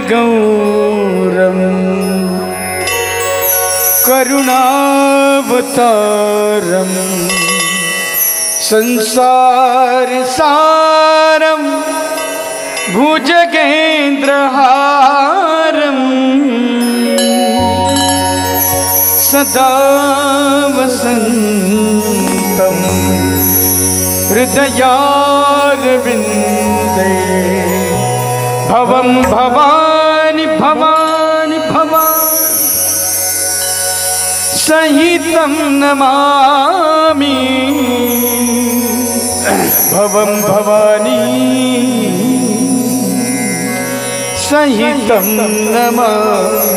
गौरम करुणावतारम संसार सारम भुजगेन्द्रहारम सदा वसन्तं हृदयारविन्दे भवं भवानि भवानि भवानि सहितं नमामि भवं भवानी सहितं नमामि।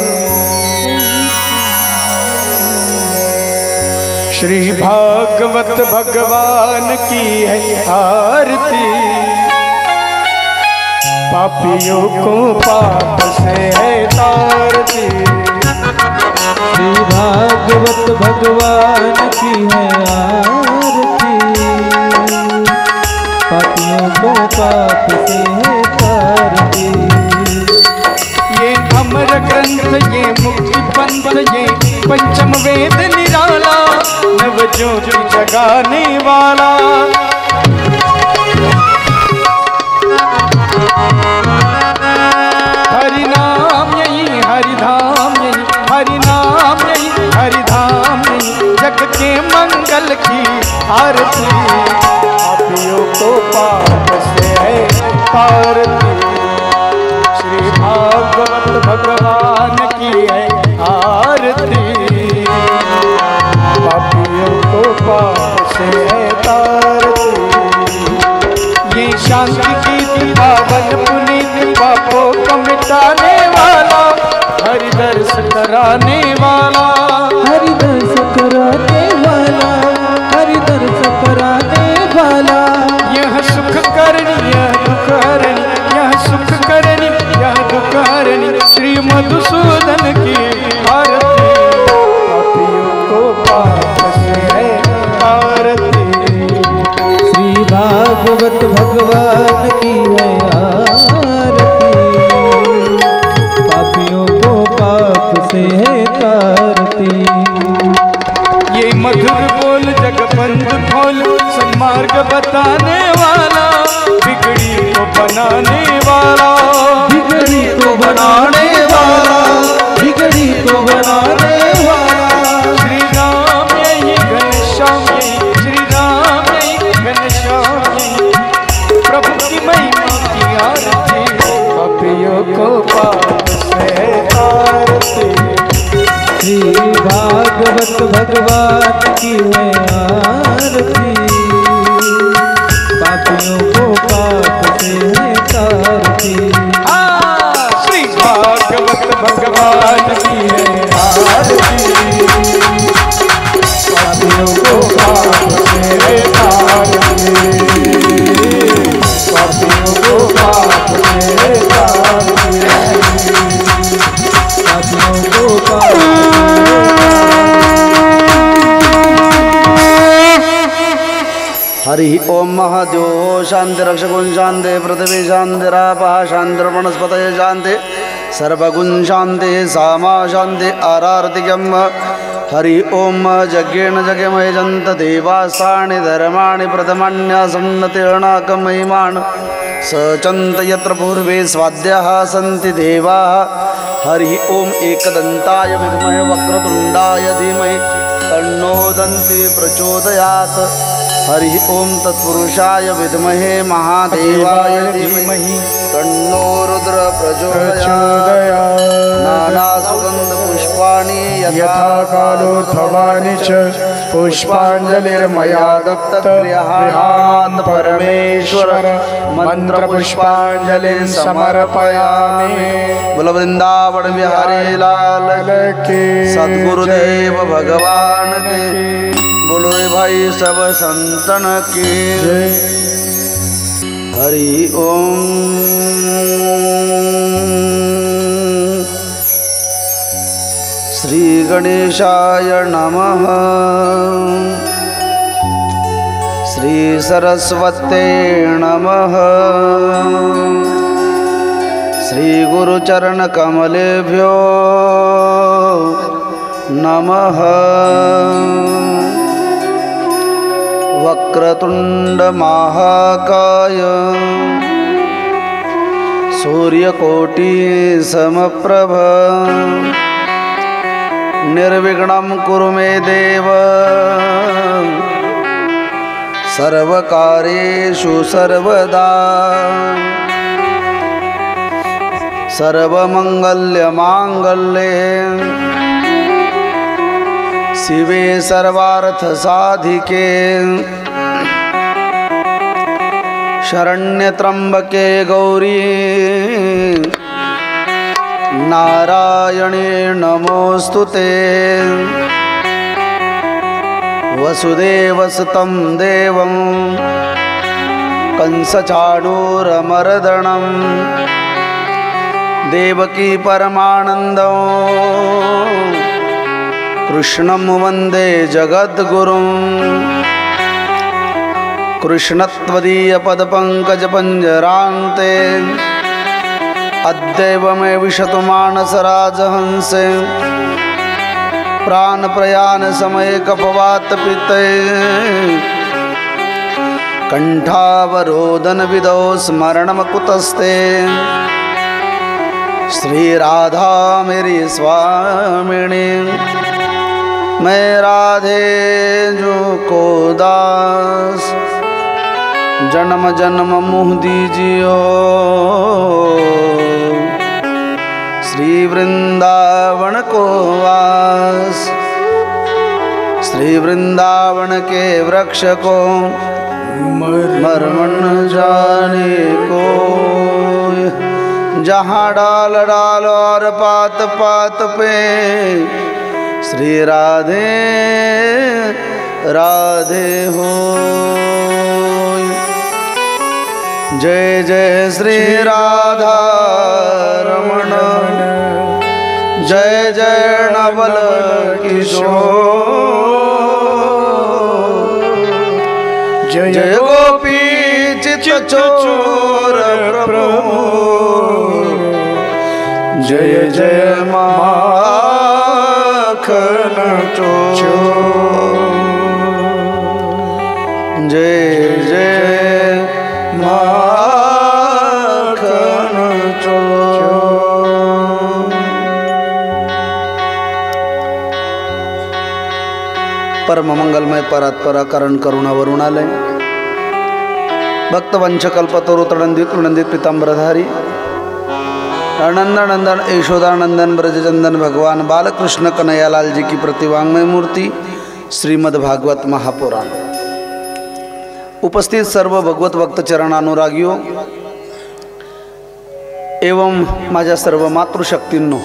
श्री भागवत भगवान की है आरती, पापियों को पाप से है तारती। श्री भागवत भगवान की है आरती, पापियों को पाप से है तारती। ये अमर ग्रंथ, ये मुक्ति पंथ, ये पंचम वेद निराला, नव ज्योति जगाने वाला। हरि नाम यही हरिधाम, यही हरि नाम यही हरिधाम, यही जग के मंगल की आरती। पापियों को पाप से है तारती। श्री भागवत भगवान की है आरती, पापियों को पाप से है तारती। ये शांति की पावन पुनीत, पापों को मिटाने वाला, हरि दर्श कराने वाला, हरि दर्श कराने वाला, हरि दर्श कराने वाला। यह सुख करनी यह दुख हरणी, यह सुख करनी यह दुख हरणी, श्री मधुसूदन की आरती। पापियों को पाप से है तारती। श्री भागवत भगवान की है आरती, पापियों को पाप से है तारती। ये मधुर बोल जगबंधु खोल, सन्मार्ग बताने वाला, बिगड़ी को बनाने वाला, बिगड़ी को बनाने वाला, बिगड़ी को बनाने वाला। श्री राम यही घनश्याम यही, श्री राम यही घनश्याम यही, प्रभु की महिमा की आरती। पापियों को पाप से तारती। श्री भागवत भगवान की है आरती, पापियों को पाप से है तारती। श्री भागवत भगवान की है आरती, पापियों को पाप से है तारती। पापियों को पाप से है तारती, पापियों को पाप। हरि ओम महादेव शांति रक्षकुं शांति पृथ्वी शांतिरापः शांतिर्वनस्पतयः शांति सर्वगुण शांति सामा शांति आरार्तिकम्। हरि ओम यज्ञेन जगमय जन्त देवास्तानि धर्माणि प्रथमन्यासन्नतीर्णाकमहिमान् सचन्त यत्र पूर्वे स्वाद्याः सन्ति देवाः। हरि ओम एकदन्ताय विद्महे वक्रतुण्डाय धीमहि तन्नो दन्ति प्रचोदयात्। हरि ओम तत्पुरुषाय विद्महे महादेवाय धीमहि तन्नो रुद्र प्रचोदयात्। नाना सुगंध पुष्पाणि यथा कालोद्भवानि च पुष्पाञ्जलिर्मया दत्तगृहात् परमेश्वर मंत्र पुष्पाञ्जलिं समर्पयामि। बोल वृंदावन बिहारी लाल की, सद्गुरुदेव भगवान की, बोलो भाई सब संतन की जय। हरि ओम श्री गणेशाय नमः। श्री सरस्वते नमः। श्री गुरुचरण कमलेभ्यो नमः। वक्रतुंड महाकाय सूर्यकोटि समप्रभ निर्विघ्नं कुरु मे देव सर्वकार्येषु सर्वदा। सर्वमंगल्यमांगल्ये शिवे सर्वार्थसाधिके शरण्यत्र्यंबके गौरी नारायणे नमोस्तुते। वसुदेवसुतं देवं कंसचाणूरमर्दनं देवकी परमानन्दं कृष्णं वन्दे जगद्गुरुं। कृष्णत्वदीयपदपङ्कजपञ्जरान्ते अद्यैव मे विशतु मानसराजहंसे। प्राणप्रयाणसमये कपवातपित्ते कण्ठावरोदनविधौ स्मरणमकुतस्ते। श्रीराधा मेरी स्वामिनी मैं राधे जो को दास। जन्म जन्म मुँह दीजियो श्री वृंदावन को वास। श्री वृंदावन के वृक्ष को मरमन जाने को। जहाँ डाल डाल और पात पात पे श्री राधे राधे हो। जय जय श्री राधा रमण जय जय नवल किशोर। जय जय गोपी चित्तचोर प्रभु जय जय माखन चोर। जय जय माखन चोर। परम मंगलमय परात्परा कारण करुणा वरुणालय भक्तवंश कल्पतरु तडंदित उनंदित पीतांबरधारी नंदन यशोदानंदन ब्रजचंदन भगवान बालकृष्ण कन्हैयालाल जी की प्रतिवांगमय मूर्ति श्रीमद्भागवत महापुराण। उपस्थित सर्व भगवत भक्त चरणानुरागियों एवं माझ्या सर्व मातृशक्तींनो,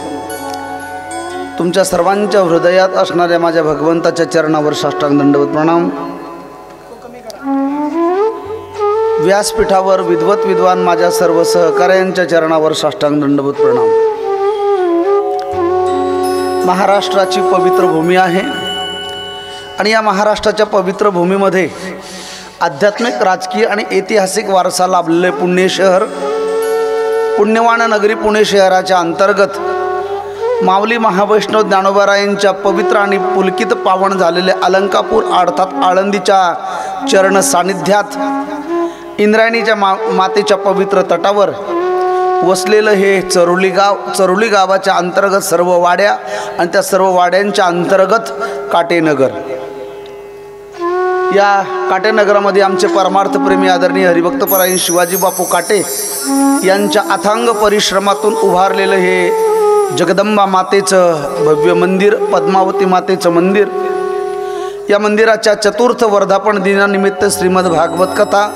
तुमच्या सर्वांच्या हृदयात असणाऱ्या माझ्या भगवंताच्या चरणावर साष्टांग दंडवत प्रणाम। व्यासपीठावर विद्वत विद्वान माझ्या सर्व सहकार्यांच्या चरणावर साष्टांग दंडवत प्रणाम। महाराष्ट्राची पवित्र भूमी आहे आणि या महाराष्ट्राच्या पवित्र भूमीमध्ये आध्यात्मिक, राजकीय आणि ऐतिहासिक वारसा लाभलेले पुणे शहर, पुण्यवान नगरी पुणे शहराच्या अंतर्गत माऊली महावैष्णव ज्ञानोबारायांच्या पवित्र आणि पुलकित पावन झालेले अलंकापूर अर्थात आळंदीच्या चरण सानिध्यात इंद्रायणीच्या मातेच्या पवित्र तटावर वसलेलं हे चरोली गाव, चरोली गावाच्या अंतर्गत सर्व वाड्या आणि त्या सर्व वाड्यांच्या अंतर्गत काटेनगर। या काटेनगरामध्ये आमचे परमार्थप्रेमी आदरणीय हरिभक्तपरायण शिवाजी बापू काटे यांच्या अथांग परिश्रमातून उभारलेलं हे जगदंबा मातेचं भव्य मंदिर, पद्मावती मातेचं मंदिर। या मंदिराच्या चतुर्थ वर्धापन दिनानिमित्त श्रीमद भागवत कथा,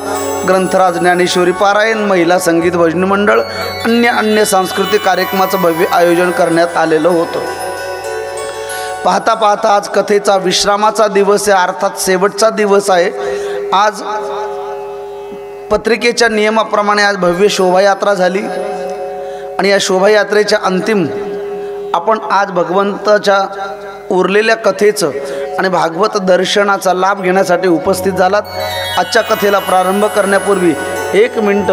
ग्रंथराज ज्ञानेश्वरी पारायण, महिला संगीत भजन मंडळ, अन्य सांस्कृतिक कार्यक्रमाचं भव्य आयोजन करण्यात आलेलं होतं। पाहता पाहता आज कथेचा विश्रामाचा दिवस आहे, अर्थात शेवटचा दिवस आहे। आज पत्रिकेच्या नियमाप्रमाणे आज भव्य शोभायात्रा झाली आणि या शोभायात्रेच्या अंतिम आपण आज भगवंताच्या उरलेल्या कथेचं आणि भागवत दर्शनाचा लाभ घेण्यासाठी उपस्थित झालात। आजच्या कथेला प्रारंभ करण्यापूर्वी 1 मिनिट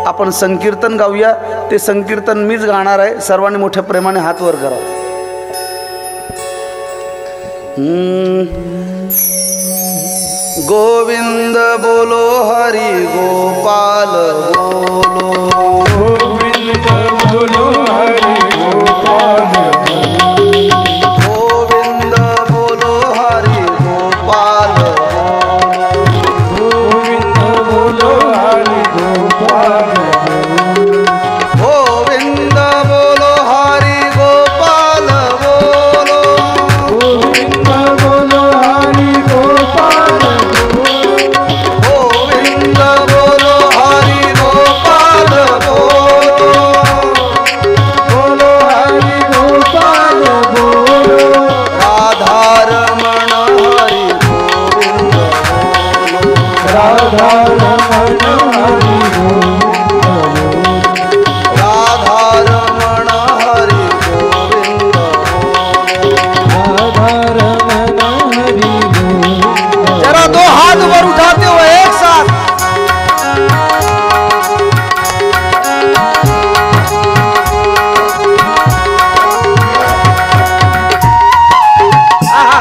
आपण संकीर्तन गाऊया। ते संकीर्तन मीच गाणार आहे. सर्वांनी मोठ्या प्रेमाने हात वर करा. गोविंद बोलो हरि गोपाल बोलो. गोविंद बोलो हरि गोपाल गोविंद बोलो हरि गोपाल गोविंद बोलो हरि गोपाल गोविंद बोलो हरि गोपाल बोलो. गोविंद बोलो हरि गोपाल गोविंद बोलो हरि गोपाल बोलो. बोलो हरि गोपाल बोलो. राधा रमण हरि गोविंद बोलो. राधा रमण हरि गोविंद राधा रमण हरि गोविंद बोलो. राधा रमण हरि गोविंद. जरा दो हाथ ऊपर उठाते हुए एक साथ. आहा.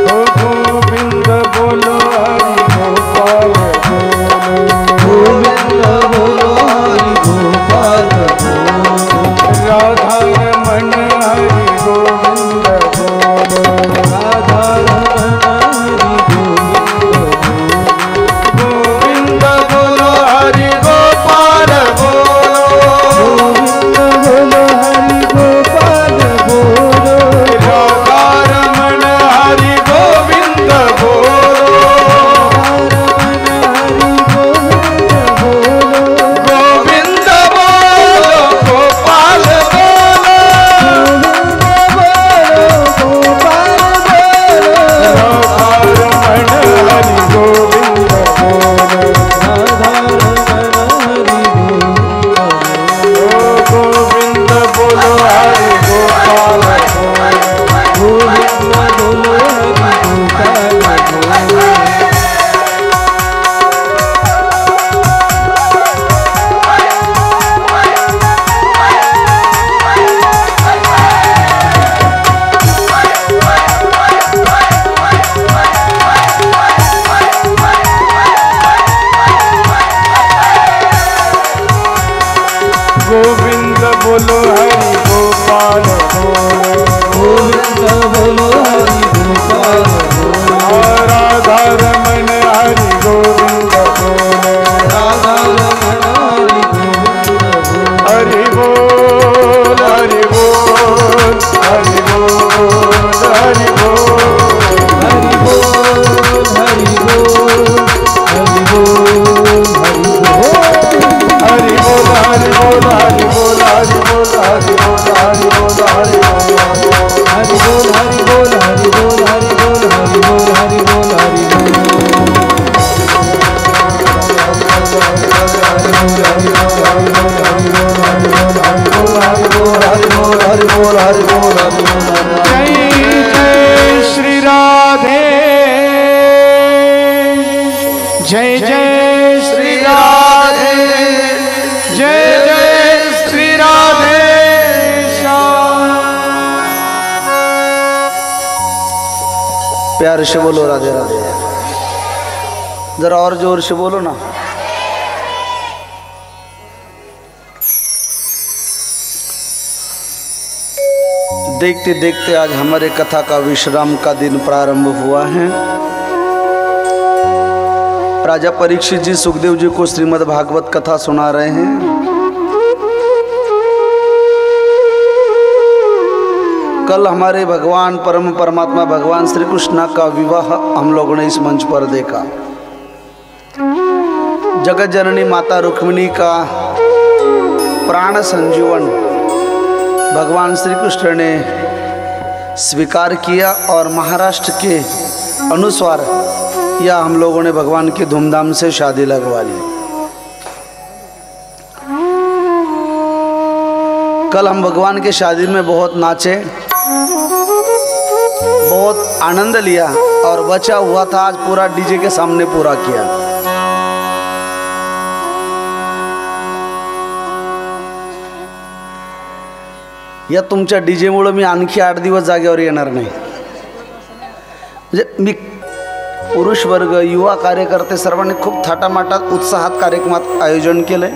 गोविंद बोलो हरि गोपाल बोलो. गोविंद बोलो हरि गोपाल बोलो. राधा रमण हरि गोविंद बोलो. राधा रमण हरि गोविंद बोलो. गोविंद बोलो हरि गोपाल बोलो. गोविंद बोलो हरि गोपाल बोलो. राधा रमण हरि गोविंद बोलो. गोविंद बोलो गोपाल बोलो. राधा रमण हरि गोविंद बोलो. गोविंद बोलो हरि गोपाल बोलो. गोविंद बोलो हरि गोपाल बोलो. और राधा रमण हरि गोविंद बोलो. हरि बोल हरि बोल हरि बोल हरि बोल. हरि बोल हरि बोल हरि बोल हरि बोल हरि बोल हरि बोल हरि जय जय श्री राधे. जय जय श्री राधे. जय जय श्री राधे श्याम. प्यार से बोलो राधे राधे. जरा और जोर से बोलो ना. देखते देखते आज हमारे कथा का विश्राम का दिन प्रारंभ हुआ है. राजा परीक्षित जी सुखदेव जी को श्रीमद् भागवत कथा सुना रहे हैं. कल हमारे भगवान परम परमात्मा भगवान श्री कृष्ण का विवाह हम लोगों ने इस मंच पर देखा. जगत जननी माता रुक्मिणी का प्राण संजीवन भगवान श्री कृष्ण ने स्वीकार किया और महाराष्ट्र के अनुसार या हम लोगों ने भगवान की धूमधाम से शादी लगवा ली। कल हम भगवान के शादी में बहुत नाचे, बहुत आनंद लिया और बचा हुआ था आज पूरा डीजे के सामने पूरा किया। या तुमच्या डीजेमुळे मी आणखी 8 दिवस जागेवर येणार नाही। म्हणजे मी पुरुष वर्ग, युवा कार्यकर्ते सर्वांनी खूप थाटामाटात उत्साहात कार्यक्रमात आयोजन केले।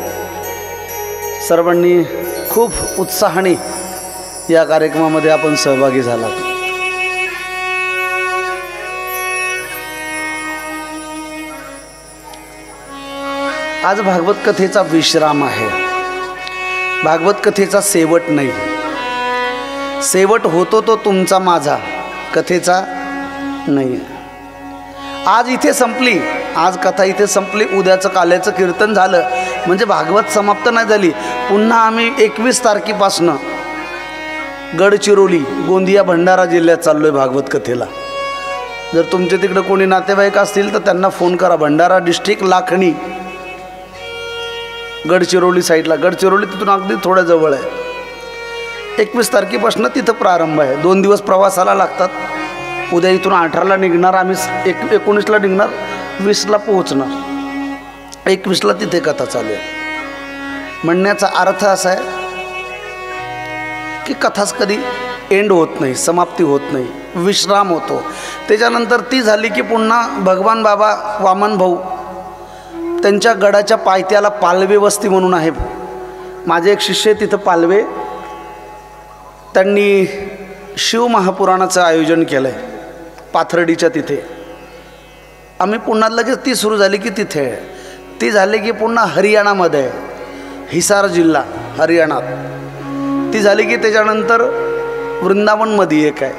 सर्वांनी खूप उत्साहाने या कार्यक्रमामध्ये आपण सहभागी झालात। आज भागवत कथेचा विश्राम आहे, भागवत कथेचा शेवट नाही। शेवट होतो तो तुमचा माझा, कथेचा नाही। आज इथे संपली, आज कथा इथे संपली, उद्याचं काल्याचं कीर्तन झालं म्हणजे भागवत समाप्त नाही झाली। पुन्हा आम्ही 21 तारखेपासून गडचिरोली, गोंदिया, भंडारा जिल्ह्यात चाललोय भागवत कथेला। जर तुमच्या तिकडे कोणी नातेवाईक असतील तर त्यांना फोन करा। भंडारा डिस्ट्रिक्ट, लाखणी, गडचिरोली साईडला, गडचिरोली तिथून अगदी थोड्या जवळ आहे। 21 तारखेपासून तिथं प्रारंभ आहे। 2 दिवस प्रवासाला लागतात। उद्या इथून 18ला निघणार, आम्ही 19ला निघणार, 20ला पोहोचणार, 21ला तिथे कथा चालू आहे। म्हणण्याचा अर्थ असा आहे की कथाच कधी एंड होत नाही, समाप्ती होत नाही, विश्राम होतो। त्याच्यानंतर ती झाली की पुन्हा भगवान बाबा वामन भाऊ त्यांच्या गडाच्या पायथ्याला पालवे वस्ती म्हणून आहे, माझे एक शिष्य तिथं पालवे, त्यांनी शिव महापुराणाचं आयोजन केलं आहे पाथर्डीच्या तिथे। आम्ही पुन्हा लगेच ती सुरू झाली की तिथे, ती झाली की पुन्हा हरियाणामध्ये आहे, हिसार जिल्हा हरियाणात, ती झाली की त्याच्यानंतर वृंदावनमध्ये एक आहे,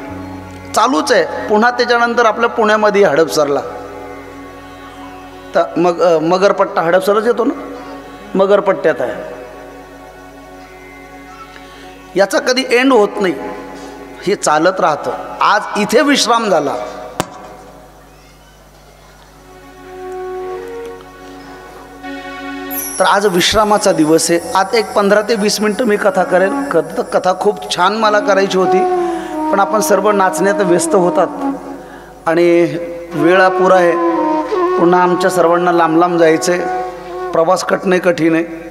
चालूच आहे। पुन्हा त्याच्यानंतर आपल्या पुण्यामध्ये हडपसरला, तर मगरपट्टा हडपसरच येतो ना, मगरपट्ट्यात आहे। याचा कधी एंड होत नाही, हे चालत राहतं। आज इथे विश्राम झाला, तर आज विश्रामाचा दिवस आहे। आता एक 15 ते 20 मिनटं मी कथा करेल। कथा खूप छान मला करायची होती, पण आपण सर्व नाचण्यात व्यस्त होतात आणि वेळ अपुरा आहे। पुन्हा आमच्या सर्वांना लांब लांब जायचं आहे, प्रवास कटणे कठीण आहे।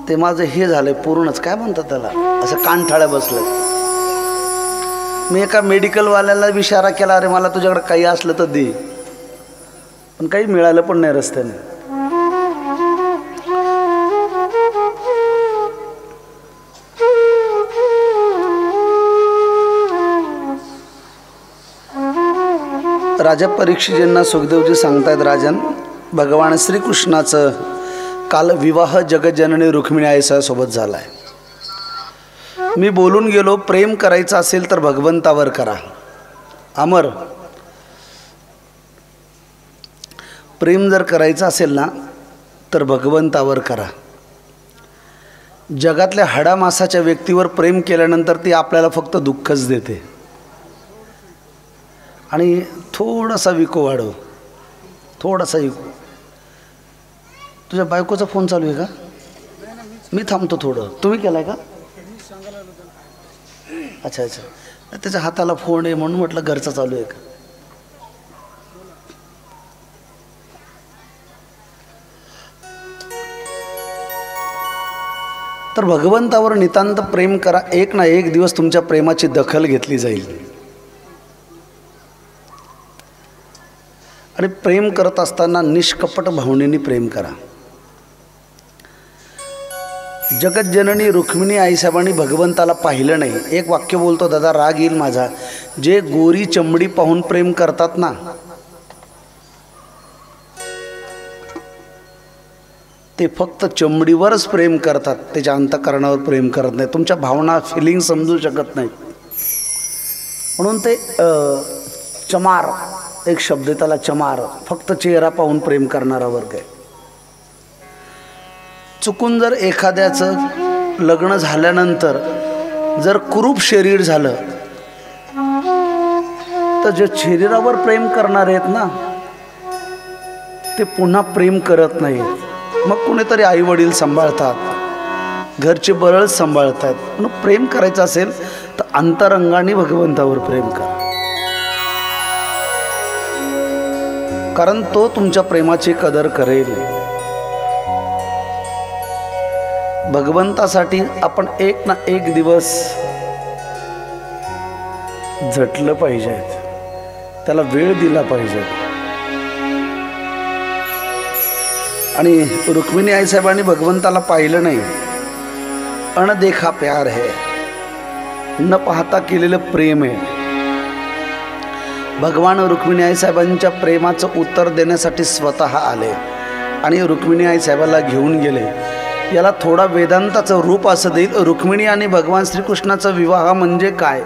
ते माझं हे झालंय पूर्णच, काय म्हणतात त्याला, असं कानठाळ्या बसलं। मी एका मेडिकलवाल्याला इशारा केला, अरे मला तुझ्याकडे काही असलं तर दे, पण काही मिळालं पण नाही रस्त्याने। राजा परीक्षितांना सुखदेवजी सांगतायत, राजन, भगवान श्रीकृष्णाचं काल विवाह जगज्जननी रुक्मिणी आईसासोबत झाला आहे। मी बोलून गेलो, प्रेम करायचं असेल तर भगवंतावर करा, अमर। प्रेम जर करायचं असेल ना तर भगवंतावर करा। जगातल्या हाडामासाच्या व्यक्तीवर प्रेम केल्यानंतर ती आपल्याला फक्त दुःखच देते। आणि थोडासा विको वाढव, थोडासा विको। तुझ्या बायकोचा फोन चालू आहे का? मी थांबतो थोडं, तुम्ही केलाय का? अच्छा अच्छा, त्याच्या हाताला फोन आहे म्हणून म्हटलं घरचा चालू आहे का। तर भगवंतावर नितांत प्रेम करा, एक ना एक दिवस तुमच्या प्रेमाची दखल घेतली जाईल। आणि प्रेम करत असताना निष्कपट भावनेने प्रेम करा। जगज्जननी रुक्मिणी आईसाहेबांनी भगवंताला पाहिलं नाही। एक वाक्य बोलतो, दादा राग येईल माझा, जे गोरी चमडी पाहून प्रेम करतात ना ते फक्त चमडीवरच प्रेम करतात, त्याच्या अंतःकरणावर प्रेम करत नाही, तुमच्या भावना फिलिंग समजू शकत नाहीत। म्हणून ते चमार एक शब्द आहे त्याला चमार. फक्त चेहरा पाहून प्रेम करणारा वर्ग आहे. चुकून जर एखाद्याचं लग्न झाल्यानंतर जर कुरूप शरीर झालं तर जे शरीरावर प्रेम करणारे आहेत ना ते पुन्हा प्रेम करत नाहीत. मग कुणीतरी आई वडील सांभाळतात, घरचे बरळ सांभाळतात. म्हणून प्रेम करायचं असेल तर अंतरंगाने भगवंतावर प्रेम करा, कारण तो तुमच्या प्रेमाची कदर करेल. भगवंतासाठी आपण एक ना एक दिवस झटलं पाहिजे, त्याला वेळ दिला पाहिजे. आणि रुक्मिणी आईसाहेबांनी भगवंताला पाहिलं नाही. अनदेखा प्यार है, न पाहता केलेलं प्रेम आहे. भगवान रुक्मिणी आईसाहेबांच्या प्रेमाचं उत्तर देण्यासाठी स्वतः आले आणि रुक्मिणी आईसाहेबाला घेऊन गेले. याला थोडा वेदांताचं रूप असं देईल. रुक्मिणी आणि भगवान श्रीकृष्णाचा विवाह म्हणजे काय?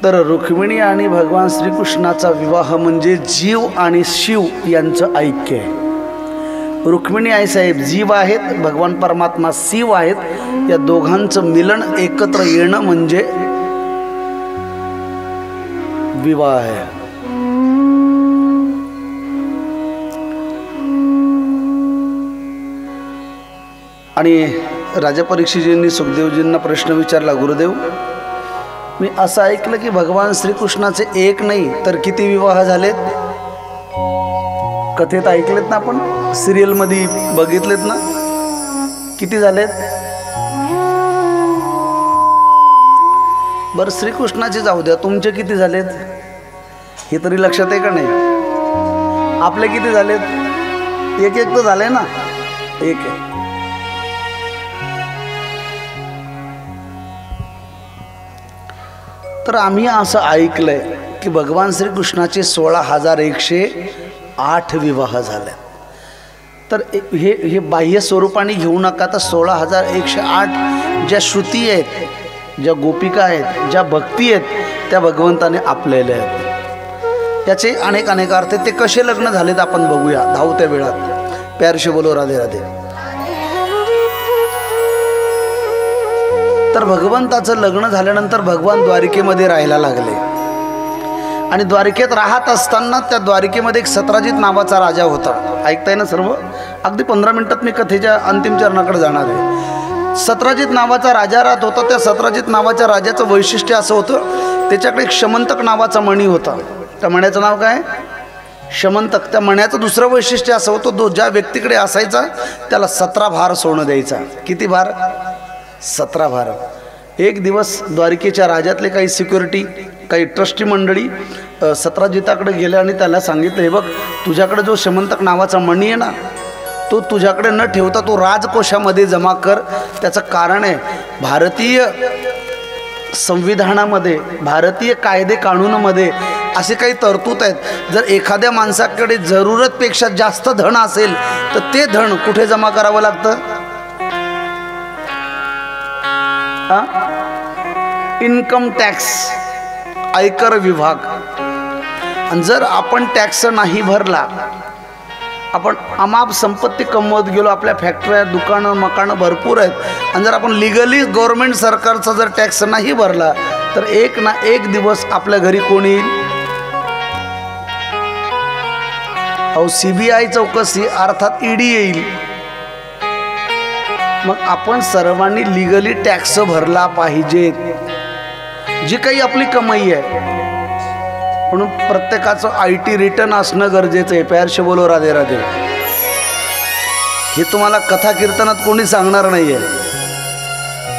तर रुक्मिणी आणि भगवान श्रीकृष्णाचा विवाह म्हणजे जीव आणि शिव यांचं ऐक्य आहे. रुक्मिणी आईसाहेब जीव आहेत, भगवान परमात्मा शिव आहेत. या दोघांचं मिलन एकत्र येणं म्हणजे विवाह आहे. आणि राजा परीक्षितजींनी सुखदेवजींना प्रश्न विचारला, गुरुदेव मी असं ऐकलं की भगवान श्रीकृष्णाचे एक नाही तर किती विवाह झालेत? कथेत ऐकलेत ना, आपण सिरियलमध्ये बघितलेत ना, किती झालेत? बरं श्रीकृष्णाचे जाऊ द्या, तुमचे किती झालेत हे तरी लक्षात आहे का नाही? आपले किती झालेत? एक एक तर झाले ना, एक आहे. तर आम्ही असं ऐकलंय की भगवान श्रीकृष्णाचे 16,108 विवाह झाले. तर हे बाह्य स्वरूपाने घेऊ नका. तर 16,108 ज्या श्रुती आहेत, ज्या गोपिका आहेत, ज्या भक्ती आहेत, त्या भगवंताने आपलेल्या आहेत. त्याचे अनेक अर्थ. ते कसे लग्न झालेत आपण बघूया धावत्या वेळात. प्यारशे बोलो राधे राधे. तर भगवंताचं लग्न झाल्यानंतर भगवान द्वारिकेमध्ये राहायला लागले आणि द्वारिकेत राहत असताना त्या द्वारिकेमध्ये एक सत्राजित नावाचा राजा होता. ऐकताय ना सर्व? अगदी 15 मिनिटात मी कथेच्या अंतिम चरणाकडे जाणार आहे. सत्राजित नावाचा राजा राहत होता. त्या सत्राजित नावाच्या राजाचं वैशिष्ट्य असं होतं, त्याच्याकडे एक शमंतक नावाचा मणी होता. त्या मण्याचं नाव काय? शमंतक. त्या मण्याचं दुसरं वैशिष्ट्य असं होतं, तो ज्या व्यक्तीकडे असायचा त्याला 17 भार सोनं द्यायचा. किती भार? 17 भार. एक दिवस द्वारिकेच्या राजातले काही सिक्युरिटी, काही ट्रस्टी मंडळी सत्राजिताकडे गेले आणि त्याला सांगितलं, हे बघ तुझ्याकडे जो शमंतक नावाचा मणी आहे ना, तो तुझ्याकडे न ठेवता तो राजकोशामध्ये जमा कर. त्याचं कारण आहे, भारतीय संविधानामध्ये, भारतीय कायदे कानूनमध्ये असे काही तरतूद आहेत. जर एखाद्या माणसाकडे जरूरतपेक्षा जास्त धन असेल तर ते धन कुठे जमा करावं लागतं? इन्कम टॅक्स, आयकर विभाग. आणि जर आपण टॅक्स नाही भरला, आपण अमाप संपत्ती कमवत गेलो, आपल्या फॅक्टऱ्या, दुकानं, मकानं भरपूर आहेत, आणि जर आपण लिगली गव्हर्नमेंट सरकारचा जर टॅक्स नाही भरला तर एक ना एक दिवस आपल्या घरी कोण येईल? अहो CBI चौकशी अर्थात ED येईल. मग आपण सर्वांनी लिगली टॅक्स भरला पाहिजे, जी काही आपली कमाई आहे. म्हणून प्रत्येकाचं IT रिटर्न असणं गरजेचं आहे. प्यारशे बोलो राधे राधे. हे तुम्हाला कथा कीर्तनात कोणी सांगणार नाही आहे.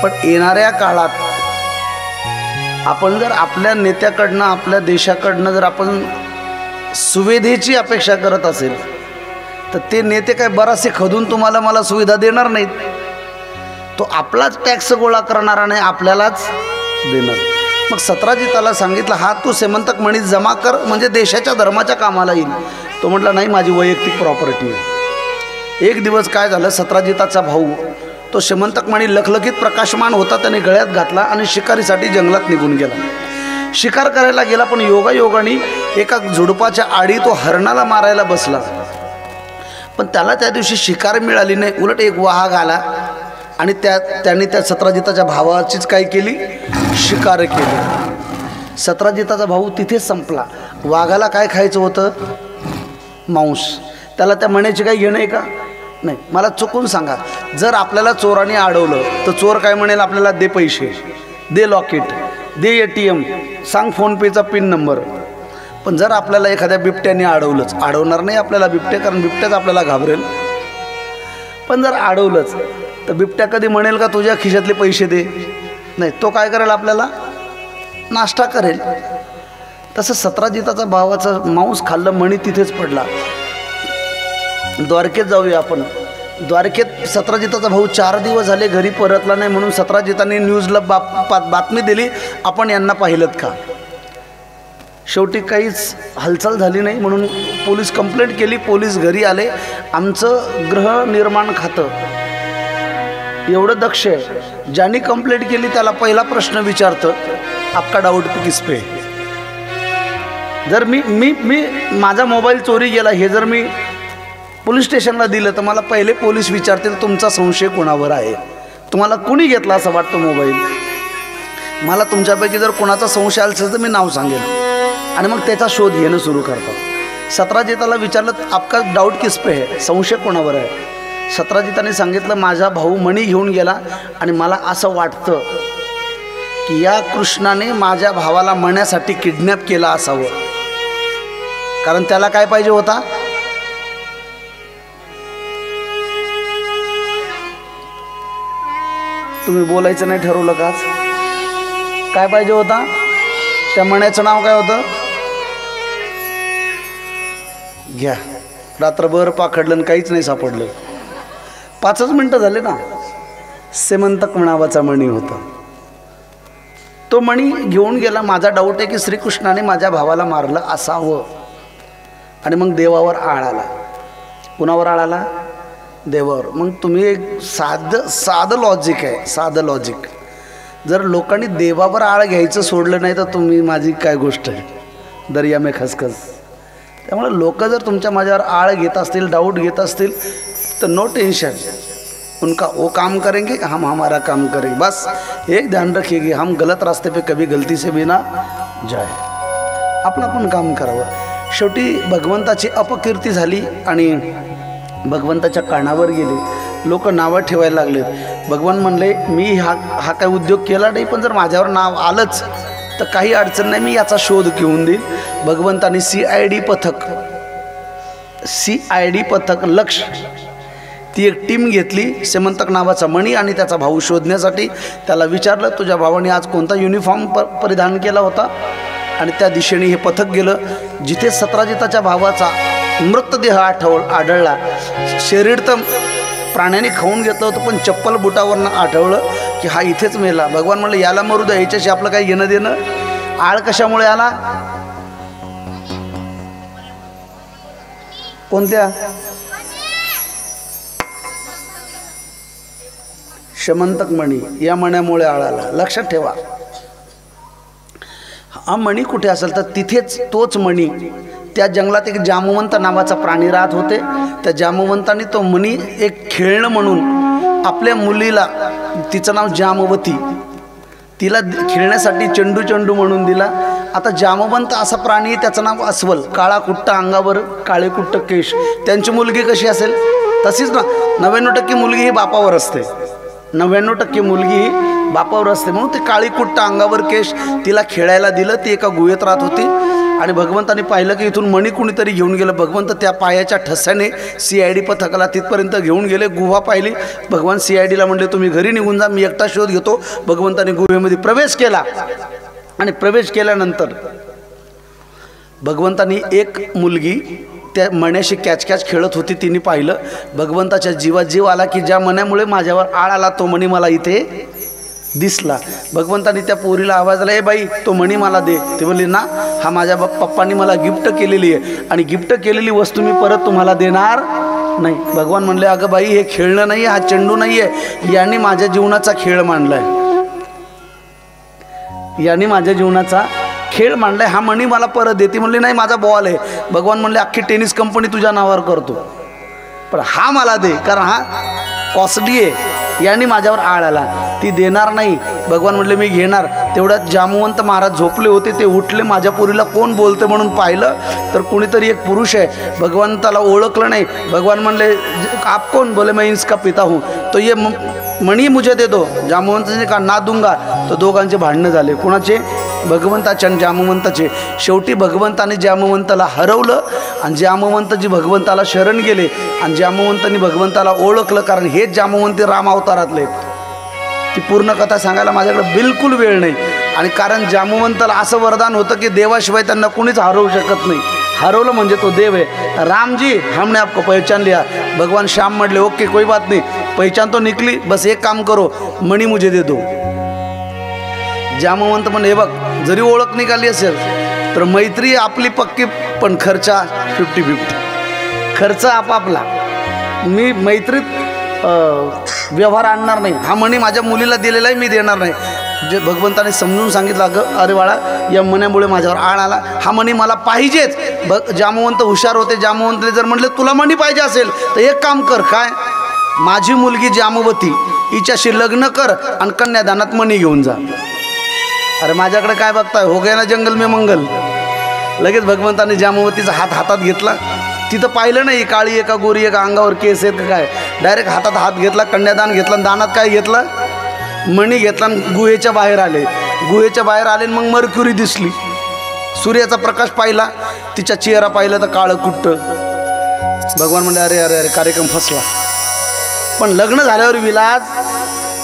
पण येणाऱ्या काळात आपण जर आपल्या नेत्याकडनं, आपल्या देशाकडनं जर आपण सुविधेची अपेक्षा करत असेल तर ते नेते काय बराचसे खदून तुम्हाला मला सुविधा देणार नाहीत. तो आपलाच टॅक्स गोळा करणारा नाही, आपल्यालाच देणार. मग सत्राजिताला सांगितलं, हा तू सेमंतक मणी जमा कर, म्हणजे देशाच्या धर्माच्या कामाला येईल. तो म्हटला नाही, माझी वैयक्तिक प्रॉपर्टी आहे. एक दिवस काय झालं, सत्राजिताचा भाऊ तो शेमंतक मणी लखलखीत प्रकाशमान होता, त्याने गळ्यात घातला आणि शिकारीसाठी जंगलात निघून गेला. शिकार करायला गेला, पण योगायोगाने एका झुडपाच्या आडी तो हरणाला मारायला बसला. पण त्याला त्या दिवशी शिकार मिळाली नाही, उलट एक वाघ आला आणि त्याने त्या सत्राजिताच्या भावाचीच काय केली, शिकार केली. सत्राजिताचा भाऊ तिथेच संपला. वाघाला काय खायचं होतं, मांस. त्याला त्या मण्याची काही घेणं आहे का, नाही. मला चुकून सांगा, जर आपल्याला चोराने अडवलं तर चोर काय म्हणेल, आपल्याला दे पैसे, दे लॉकेट, दे ATM, सांग फोनपेचा पिन नंबर. पण जर आपल्याला एखाद्या बिबट्याने अडवलंच, अडवणार नाही आपल्याला बिबट्या, कारण बिबट्याच आपल्याला घाबरेल. पण जर अडवलंच तर बिबट्या कधी म्हणेल का तुझ्या खिशातले पैसे दे, नाही. तो काय करेल, आपल्याला नाश्ता करेल. तसं सत्राजिताचा भावाचं मांस खाल्लं, मणी तिथेच पडला. द्वारकेत जाऊया आपण. द्वारकेत सत्राजिताचा भाऊ 4 दिवस झाले घरी परतला नाही, म्हणून सत्राजिताने न्यूजला बातमी दिली, आपण यांना पाहिलं का. शेवटी काहीच हालचाल झाली नाही, म्हणून पोलीस कंप्लेंट केली. पोलीस घरी आले. आमचं गृहनिर्माण खातं एवढं दक्ष आहे, ज्यांनी कंप्लेंट केली त्याला पहिला प्रश्न विचारतं, आपका डाऊट किस पे. जर मी माझा मोबाईल चोरी गेला हे जर मी पोलीस स्टेशनला दिलं तर मला पहिले पोलीस विचारतील, तुमचा संशय कोणावर आहे, तुम्हाला कुणी घेतला असं वाटतं मोबाईल. मला तुमच्यापैकी जर कोणाचा संशय आला असेल तर मी नाव सांगेन, आणि मग त्याचा शोध घेणं सुरू करतात. सत्राजिताला विचारलं, आपका डाऊट किस पे है, संशय कोणावर आहे. सत्राजिताने सांगितलं, माझा भाऊ मणी घेऊन गेला आणि मला असं वाटतं की या कृष्णाने माझ्या भावाला मण्यासाठी किडनॅप केला असावं, कारण त्याला काय पाहिजे होता, तुम्ही बोलायचं नाही ठरवलं का, काय पाहिजे होता, त्या मण्याचं नाव काय होतं, घ्या. रात्रभर पाखडलं काहीच नाही सापडलं. 5च मिनटं झाले ना. सेमंतक नावाचा मणी होता. तो मणी घेऊन गेला. माझा डाऊट आहे की श्रीकृष्णाने माझ्या भावाला मारलं असावं. आणि मग देवावर आळ आला. कुणावर आळ आला, देवावर. मग तुम्ही एक साधं लॉजिक आहे, साधं लॉजिक. जर लोकांनी देवावर आळ घ्यायचं सोडलं नाही तर तुम्ही माझी काय गोष्ट आहे, दर्या में खसखस. त्यामुळे लोक जर तुमच्या माझ्यावर आळ घेत असतील, डाऊट घेत असतील तर नो टेंशन, उनका वो काम करेंगे, हम हमारा काम करेंगे. बस एक ध्यान रखिए कि हम गलत रास्ते पे कभी गलती से भी ना जाए. आपलं आपण काम करावं. शेवटी भगवंताची अपकीर्ती झाली आणि भगवंताच्या कानावर गेले. लोक नावं ठेवायला लागलेत. भगवान म्हणले, मी हा काय उद्योग केला नाही, पण जर माझ्यावर नाव आलंच तर काही अडचण नाही, मी याचा शोध घेऊन देईल. भगवंतानी CID पथक लक्ष, ती एक टीम घेतली. सेमंतक नावाचा मणी आणि त्याचा भाऊ शोधण्यासाठी. त्याला विचारलं, तुझ्या भावाने आज कोणता युनिफॉर्म परिधान केला होता, आणि त्या दिशेने हे पथक गेलं. जिथे सत्राजिताच्या भावाचा मृतदेह आढळला, शरीर तर प्राण्याने खाऊन घेतलं होतं, पण चप्पल बुटावरनं आठवलं की हा इथेच मेला. भगवान म्हणलं, याला मरू द्या, याच्याशी आपलं काही घेणं देणं. आळ कशामुळे आला, कोणत्या, शेमंतक मणी, या मण्यामुळे आळ आला. लक्षात ठेवा, हा मणी कुठे असेल तर तिथेच तोच मणी. त्या जंगलात एक जामवंत नावाचा प्राणी राहत होते. त्या जामवंताने तो मणी एक खेळणं म्हणून आपल्या मुलीला, तिचं नाव जामवती, तिला खेळण्यासाठी चंडू म्हणून दिला. आता जामवंत असा प्राणी, त्याचं नाव अस्वल, काळा कुट्टा अंगावर, काळे कुट्ट केश. त्यांची मुलगी कशी असेल तशीच ना. 99% मुलगी ही बापावर असते, 99% मुलगी ही बापावर असते. म्हणून ते काळी कुट्ट अंगावर केश, तिला खेळायला दिलं. ती एका गुहेत राहत होती आणि भगवंताने पाहिलं की इथून मणी कुणीतरी घेऊन गेलं. भगवंत त्या पायाच्या ठस्याने CID पथकाला तिथपर्यंत घेऊन गेले. गुहा पाहिली. भगवान CIDला म्हणले, तुम्ही घरी निघून जा, मी एकटा शोध घेतो. भगवंताने गुहेमध्ये प्रवेश केला आणि प्रवेश केल्यानंतर भगवंतानी एक मुलगी त्या मण्याशी कॅच खेळत होती, तिने पाहिलं. भगवंताच्या जीवात जीव आला की ज्या मण्यामुळे माझ्यावर आळ आला तो मणी मला इथे दिसला. भगवंतानी त्या पोरीला आवाज आला, ए बाई, तो मणी मला दे. ते म्हणले, ना, हा माझ्या पप्पांनी मला गिफ्ट केलेली आहे आणि गिफ्ट केलेली वस्तू मी परत तुम्हाला देणार नाही. भगवान म्हणले अगं बाई हे खेळणं नाही, हा चेंडू नाही आहे, यांनी माझ्या जीवनाचा खेळ मांडलाय, यांनी माझ्या जीवनाचा खेळ मांडलाय, हा मणी मला परत दे. ती म्हणली नाही माझा बॉल आहे. भगवान म्हणले अख्खी टेनिस कंपनी तुझ्या नावावर करतो, पण हा मला दे, कारण हा कॉस्टली आहे, यांनी माझ्यावर आळ आला. ती देणार नाही. भगवान म्हणले मी घेणार. तेवढ्यात जामवंत महाराज झोपले होते, ते उठले. माझ्या पुरीला कोण बोलते म्हणून पाहिलं तर कुणीतरी एक पुरुष आहे. भगवंताला ओळखलं नाही. भगवान म्हणले आप कौन? बोले मैं इसका पिता हूँ. तो ये मणी मुझे दे दो. जामवंताने का ना दूंगा. तो दोघांचे भांडणं झाले. कोणाचे? भगवंताचे आणि जामवंताचे. शेवटी भगवंताने जामवंताला हरवलं आणि जामवंतजी भगवंताला शरण गेले आणि जामवंतांनी भगवंताला ओळखलं, कारण हेच जामवंती राम अवतारातले. ती पूर्ण कथा सांगायला माझ्याकडे बिलकुल वेळ नाही. आणि कारण जामवंताला असं वरदान होतं की देवाशिवाय त्यांना कोणीच हरवू शकत नाही. हरवलं म्हणजे तो देव आहे. रामजी हमने आपको पहचान लिया. भगवान श्याम म्हटले ओके कोई बात नहीं, पहचान तो निकली, बस एक काम करो, मणी मुझे दे दो. जामवंत म्हणे हे बघ, जरी ओळख निघाली असेल तर मैत्री आपली पक्की, पण खर्चा 50-50. खर्च आपापला. मी मैत्रीत व्यवहार आणणार नाही. हा मणी माझ्या मुलीला दिलेला आहे, मी देणार नाही. जे भगवंताने समजून सांगितलं अगं अरे बाळा या मण्यामुळे माझ्यावर आळ आला, हा मणी मला पाहिजेच. जामवंत हुशार होते. जामवंतने जर म्हटले तुला मणी पाहिजे असेल तर एक काम कर, काय माझी मुलगी जामवती हिच्याशी लग्न कर आणि कन्यादानात मणी घेऊन जा. अरे माझ्याकडे काय बघताय, हो गया ना जंगल में मंगल. लगेच भगवंताने जामवतीचा हात हातात घेतला. तिथं पाहिलं नाही काळी आहे का गोरी आहे का, अंगावर केस आहेत का काय. डायरेक्ट हातात हात घेतला, कन्यादान घेतलं. दानात काय घेतलं? मणी घेतला. गुहेच्या बाहेर आले. गुहेच्या बाहेर आले मग मर्क्युरी दिसली. सूर्याचा प्रकाश पाहिला, तिचा चेहरा पाहिला तर काळं कुट्ट. भगवान म्हणले अरे अरे अरे कार्यक्रम फसला. पण लग्न झाल्यावर विलास,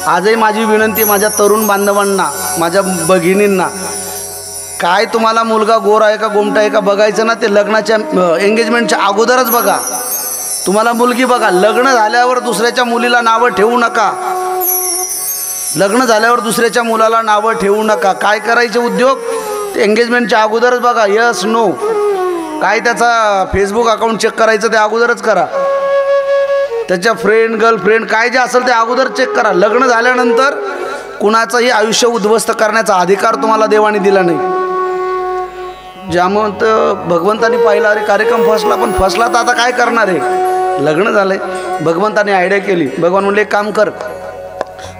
आजही माझी विनंती माझ्या तरुण बांधवांना, माझ्या भगिनींना, काय तुम्हाला मुलगा गोर आहे का गोमटा आहे का बघायचं ना, ते लग्नाच्या एंगेजमेंटच्या अगोदरच बघा. तुम्हाला मुलगी बघा. लग्न झाल्यावर दुसऱ्याच्या मुलीला नावं ठेवू नका. लग्न झाल्यावर दुसऱ्याच्या मुलाला नावं ठेवू नका. काय करायचे उद्योग ते एंगेजमेंटच्या अगोदरच बघा. यस नो, काय त्याचा फेसबुक अकाउंट चेक करायचं ते अगोदरच करा. त्याच्या फ्रेंड गर्लफ्रेंड काय जे असेल ते अगोदर चेक करा. लग्न झाल्यानंतर कुणाचंही आयुष्य उद्ध्वस्त करण्याचा अधिकार तुम्हाला देवाने दिला नाही. जामवंत भगवंतानी पाहिला अरे कार्यक्रम फसला, पण फसला तर आता काय करणार आहे, लग्न झालंय. भगवंताने आयडिया केली. भगवान म्हणले एक काम कर,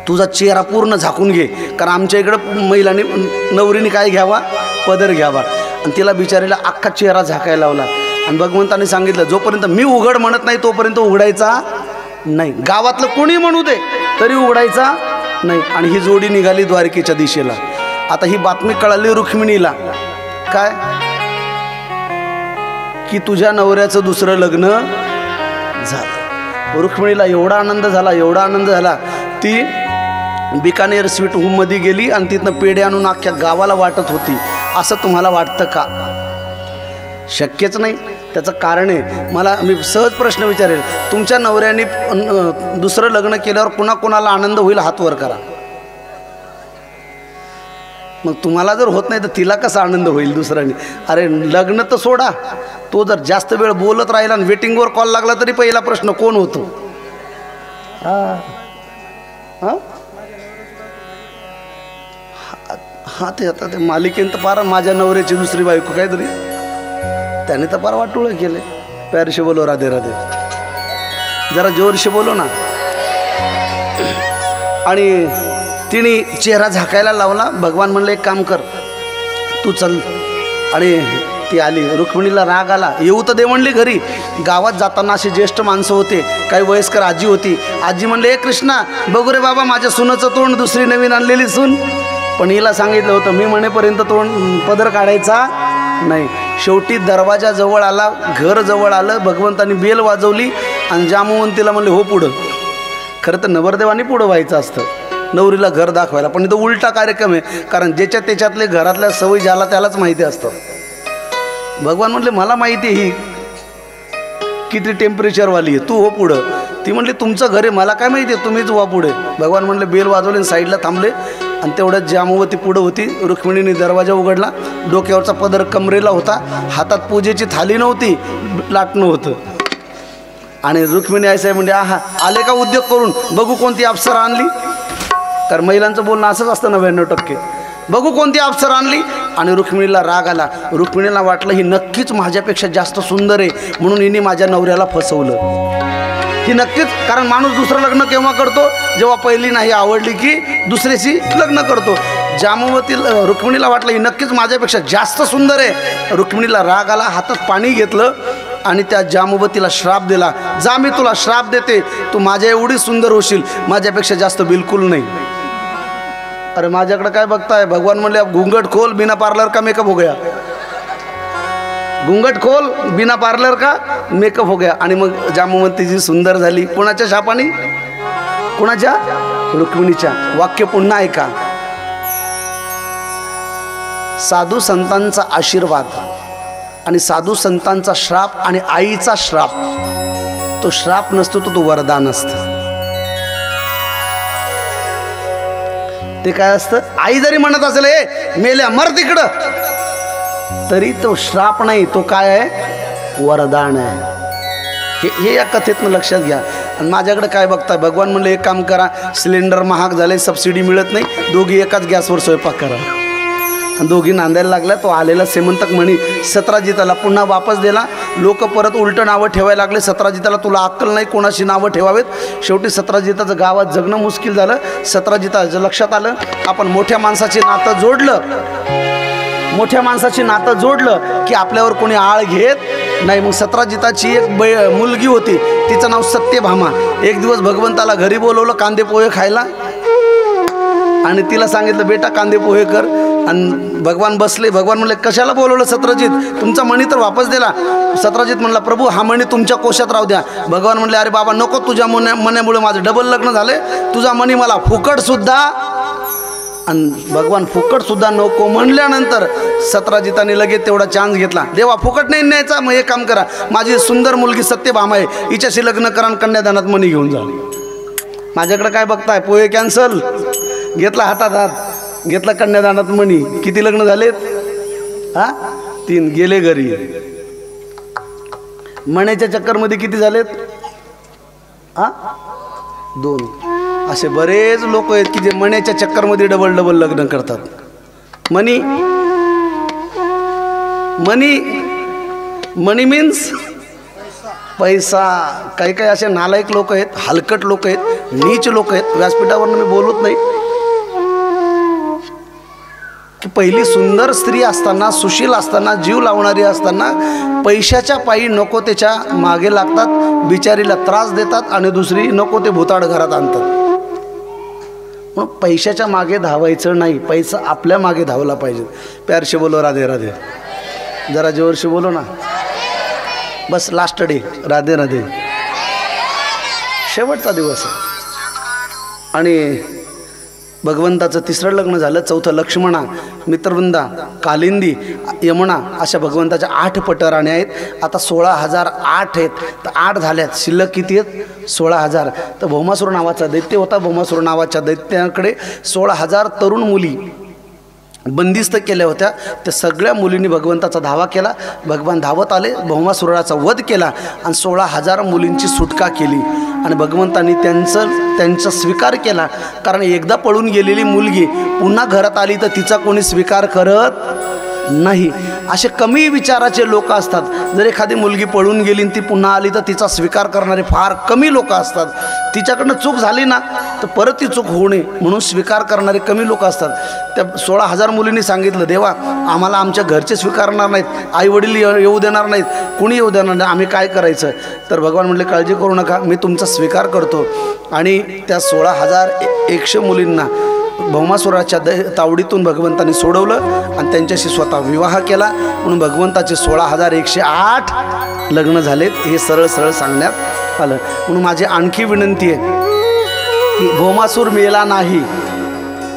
तुझा चेहरा पूर्ण झाकून घे, कारण आमच्या इकडं महिलांनी नवरीने काय घ्यावा, पदर घ्यावा, आणि तिला बिचारीला अख्खा चेहरा झाकायला लावला. आणि भगवंताने सांगितलं जोपर्यंत मी उघड म्हणत नाही तोपर्यंत उघडायचा नाही. गावातलं कोणी म्हणू दे तरी उघडायचा नाही. आणि ही जोडी निघाली द्वारकेच्या दिशेला. आता ही बातमी कळाली रुक्मिणीला, काय की तुझ्या नवऱ्याचं दुसरं लग्न झालं. रुक्मिणीला एवढा आनंद झाला, एवढा आनंद झाला, ती बिकानेर स्वीट होममध्ये गेली आणि तिथनं पेढे आणून अख्ख्या गावाला वाटत होती. असं तुम्हाला वाटतं का? शक्यच नाही. त्याचं कारण आहे, मला मी सहज प्रश्न विचारेल, तुमच्या नवऱ्याने दुसरं लग्न केल्यावर कुणाला आनंद होईल हात वर करा. मग तुम्हाला जर होत नाही तर तिला कसा आनंद होईल दुसऱ्याने? अरे लग्न तर सोडा, तो जर जास्त वेळ बोलत राहिला आणि वेटिंगवर कॉल लागला तरी पहिला प्रश्न कोण होतो? हा ते आता ते मालिकेन तर पार माझ्या नवऱ्याची दुसरी बायको काहीतरी त्याने तर पार वाटोळं केले. प्यारशे बोलो राधे राधे, जरा जोरशे बोलो ना. आणि तिने चेहरा झाकायला लावला. भगवान म्हणलं एक काम कर, तू चल. आणि ती आली. रुक्मिणीला राग आला. येऊ तर दे म्हणली घरी. गावात जाताना असे ज्येष्ठ माणसं होते, काही वयस्कर आजी होती. आजी म्हणले ए कृष्णा बघू रे बाबा माझ्या सुनाचं तोंड, दुसरी नवीन आणलेली सून. पण हिला सांगितलं होतं मी म्हणेपर्यंत तोंड पदर काढायचा नाही. शेवटी दरवाजा जवळ आला, घर जवळ आलं. भगवंतानी बेल वाजवली आणि जामवंतीला म्हणले हो पुढं. खरं तर नवरदेवानी पुढं व्हायचं असतं नवरीला घर दाखवायला, पण इथं उलटा कार्यक्रम आहे. कारण ज्याच्या त्याच्यातले घरातल्या सवयी ज्याला त्यालाच माहिती असतं. भगवान म्हणले मला माहिती आहे ही किती टेम्परेचरवाली आहे, तू हो पुढं. ती म्हणली तुमचं घर आहे मला काय माहिती आहे, तुम्हीच व्हा पुढे. भगवान म्हणले बेल वाजवले, साईडला थांबले. आणि तेवढ्यात जामवती पुढं होती. रुक्मिणीने दरवाजा उघडला. डोक्यावरचा पदर कमरेला होता. हातात पूजेची थाली नव्हती, लाटणं होतं. आणि रुक्मिणी आई साहेब म्हणजे आहा आले का उद्योग करून, बघू कोणती अप्सरा आणली. कारण महिलांचं बोलणं असंच असतं 99%. बघू कोणती अप्सरा आणली. आणि रुक्मिणीला राग आला. रुक्मिणीला वाटलं ही नक्कीच माझ्यापेक्षा जास्त सुंदर आहे, म्हणून हिने माझ्या नवऱ्याला फसवलं. ही नक्कीच, कारण माणूस दुसरं लग्न केव्हा करतो, जेव्हा पहिली नाही आवडली की दुसऱ्याशी लग्न करतो. जांबवती रुक्मिणीला वाटलं ही नक्कीच माझ्यापेक्षा जास्त सुंदर आहे. रुक्मिणीला राग आला, हातात पाणी घेतलं आणि त्या जांबवतीला श्राप दिला. जा मी तुला श्राप देते, तू माझ्या एवढी सुंदर होशील, माझ्यापेक्षा जास्त बिलकुल नाही. अरे माझ्याकडे काय बघताय, भगवान म्हणले घुंगट खोल बिना पार्लर का मेकअप हो गया. घुंगट खोल बिना पार्लर का मेकअप हो गया. आणि मग जांबवती जी सुंदर झाली. कोणाच्या शापाने, कोणाच्या, रुक्मिणीच्या. वाक्य पुन्हा ऐका. साधू संतांचा आशीर्वाद आणि साधू संतांचा श्राप आणि आईचा श्राप, तो श्राप नसतो, तो वरदान असतं. ते काय असतं, आई जरी म्हणत असेल ए मेल्या मर तिकडं, तरी तो श्राप नाही, तो काय आहे, वरदान आहे. हे या कथेतनं लक्षात घ्या. आणि माझ्याकडे काय बघताय, भगवान म्हणलं एक काम करा, सिलेंडर महाग झाले, सबसिडी मिळत नाही, दोघी एकाच गॅसवर स्वयंपाक करा. आणि दोघी नांदायला लागल्या. तो आलेला सेमंतक म्हणी सत्राजिताला पुन्हा वापस दिला. लोक परत उलटं नावं ठेवायला लागले. सत्राजिताला तुला अक्कल नाही, कोणाशी नावं ठेवावेत. शेवटी सत्राजिताचं गावात जगणं मुश्किल झालं. सत्राजिताचं लक्षात आलं आपण मोठ्या माणसाचे नातं जोडलं, मोठ्या माणसाची नातं जोडलं की आपल्यावर कोणी आळ घेत नाही. मग सत्राजिताची एक मुलगी होती, तिचं नाव सत्यभामा. एक दिवस भगवंताला घरी बोलवलं कांदे पोहे खायला आणि तिला सांगितलं बेटा कांदे पोहे कर. आणि भगवान बसले. भगवान म्हणले कशाला बोलवलं सत्रजित, तुमचा मणी तर वापस दिला. सत्रजित म्हणला प्रभू हा मणी तुमच्या कोशात राहू द्या. भगवान म्हणले अरे बाबा नको, तुझ्या मण्यामुळे माझं डबल लग्न झाले, तुझा मणी मला फुकटसुद्धा. आणि भगवान फुकटसुद्धा नको म्हणल्यानंतर सत्राजिताने लगेच तेवढा चान्स घेतला. देवा फुकट नाही न्यायचा, मग एक काम करा, माझी सुंदर मुलगी सत्यभामा आहे, हिच्याशी लग्न करा आणि कन्यादानात मणी घेऊन जा. माझ्याकडे काय बघताय, पोहे कॅन्सल. घेतला हातात हात, घेतला कन्यादानात मणी. किती लग्न झालेत, हा 3. गेले घरी. मण्याच्या चक्करमध्ये किती झालेत, हा 2. असे बरेच लोक आहेत की जे मण्याच्या चक्करमध्ये डबल डबल लग्न करतात. मनी मनी मनी मीन्स पैसा. काही काही असे नालायक लोक आहेत, हलकट लोक आहेत, नीच लोक आहेत. व्यासपीठावरून मी बोलत नाही की पहिली सुंदर स्त्री असताना, सुशील असताना, जीव लावणारी असताना पैशाच्या पायी नको त्याच्या मागे लागतात, बिचारीला त्रास देतात आणि दुसरी नको ते भुताड घरात आणतात. मग पैशाच्या मागे धावायचं नाही, पैसा आपल्या मागे धावला पाहिजे. प्यारशी बोलो राधे राधे. जरा जोरशी बोलो ना. बस लास्ट डे, राधे राधे. शेवटचा दिवस आहे. आणि भगवंताचं 3रं लग्न झालं. 4थं लक्ष्मणा, मित्रवृंदा, कालिंदी, यमुना अशा भगवंताच्या 8 पटराण्या आहेत. आता 16,008 आहेत. तर 8 झाल्यात, शिल्लक किती आहेत, 16,000. तर भौमासूर नावाचा दैत्य होता. भौमासूर नावाच्या दैत्याकडे 16,000 तरुण मुली बंदिस्त केल्या होत्या. त्या सगळ्या मुलींनी भगवंताचा धावा केला. भगवान धावत आले, भौमासुराचा वध केला आणि 16,000 मुलींची सुटका केली. आणि भगवंतांनी त्यांचा स्वीकार केला. कारण एकदा पळून गेलेली मुलगी पुन्हा घरात आली तर तिचा कोणी स्वीकार करत नाही. असे कमी विचाराचे लोक असतात. जर एखादी मुलगी पळून गेली आणि ती पुन्हा आली तर तिचा स्वीकार करणारे फार कमी लोक असतात. तिच्याकडनं चूक झाली ना तर परत ती चूक होऊ नये म्हणून स्वीकार करणारे कमी लोक असतात. त्या 16,000 मुलींनी सांगितलं देवा आम्हाला आमच्या घरचे स्वीकारणार नाहीत, आईवडील येऊ देणार नाहीत, कुणी येऊ देणार नाही, आम्ही काय करायचं. तर भगवान म्हणले काळजी करू नका, मी तुमचा स्वीकार करतो. आणि त्या 16,100 मुलींना भौमासुराच्या तावडीतून भगवंतांनी सोडवलं आणि त्यांच्याशी स्वतः विवाह केला. म्हणून भगवंताचे 16,108 लग्न झालेत. हे सरळ सरळ सांगण्यात आलं. म्हणून माझी आणखी विनंती आहे की भौमासूर मेला नाही,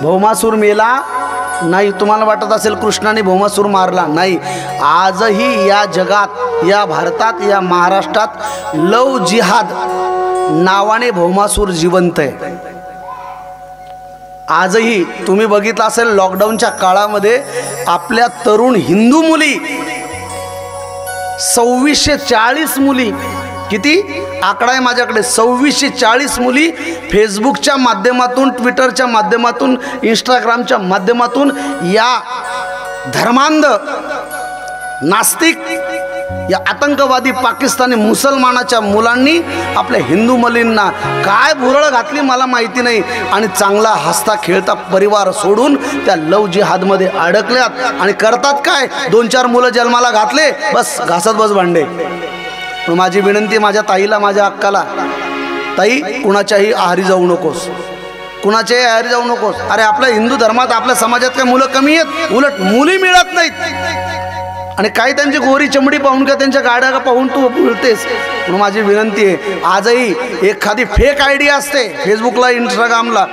भौमासूर मेला नाही. तुम्हाला वाटत असेल कृष्णाने भौमासूर मारला, नाही. आजही या जगात, या भारतात, या महाराष्ट्रात लव जिहाद नावाने भौमासूर जिवंत आहे. आजही तुम्ही बघितलं असेल लॉकडाऊनच्या काळामध्ये आपल्या तरुण हिंदू मुली 2640 मुली किती आकडा आहे माझ्याकडे, 2640 मुली फेसबुकच्या माध्यमातून, ट्विटरच्या माध्यमातून, इंस्टाग्रामच्या माध्यमातून या धर्मांध नास्तिक या आतंकवादी पाकिस्तानी मुसलमानाच्या मुलांनी आपल्या हिंदू मुलींना काय भुरळ घातली मला माहिती नाही, आणि चांगला हसता खेळता परिवार सोडून त्या लव जिहादमध्ये अडकल्यात. आणि करतात काय, 2-4 मुलं जन्माला घातले, बस घासत बस भांडे. पण माझी विनंती माझ्या ताईला, माझ्या अक्काला, ताई कुणाच्याही आहारी जाऊ नकोस, कुणाच्याही आहारी जाऊ नकोस. अरे आपल्या हिंदू धर्मात, आपल्या समाजात काय मुलं कमी आहेत? उलट मुली मिळत नाहीत. आणि काय त्यांची गोरी चमडी पाहून का त्यांच्या गाड्या का पाहून तू बोलतेस. म्हणून माझी विनंती आहे, आजही एखादी फेक आयडी असते फेसबुकला, इंस्टाग्रामला,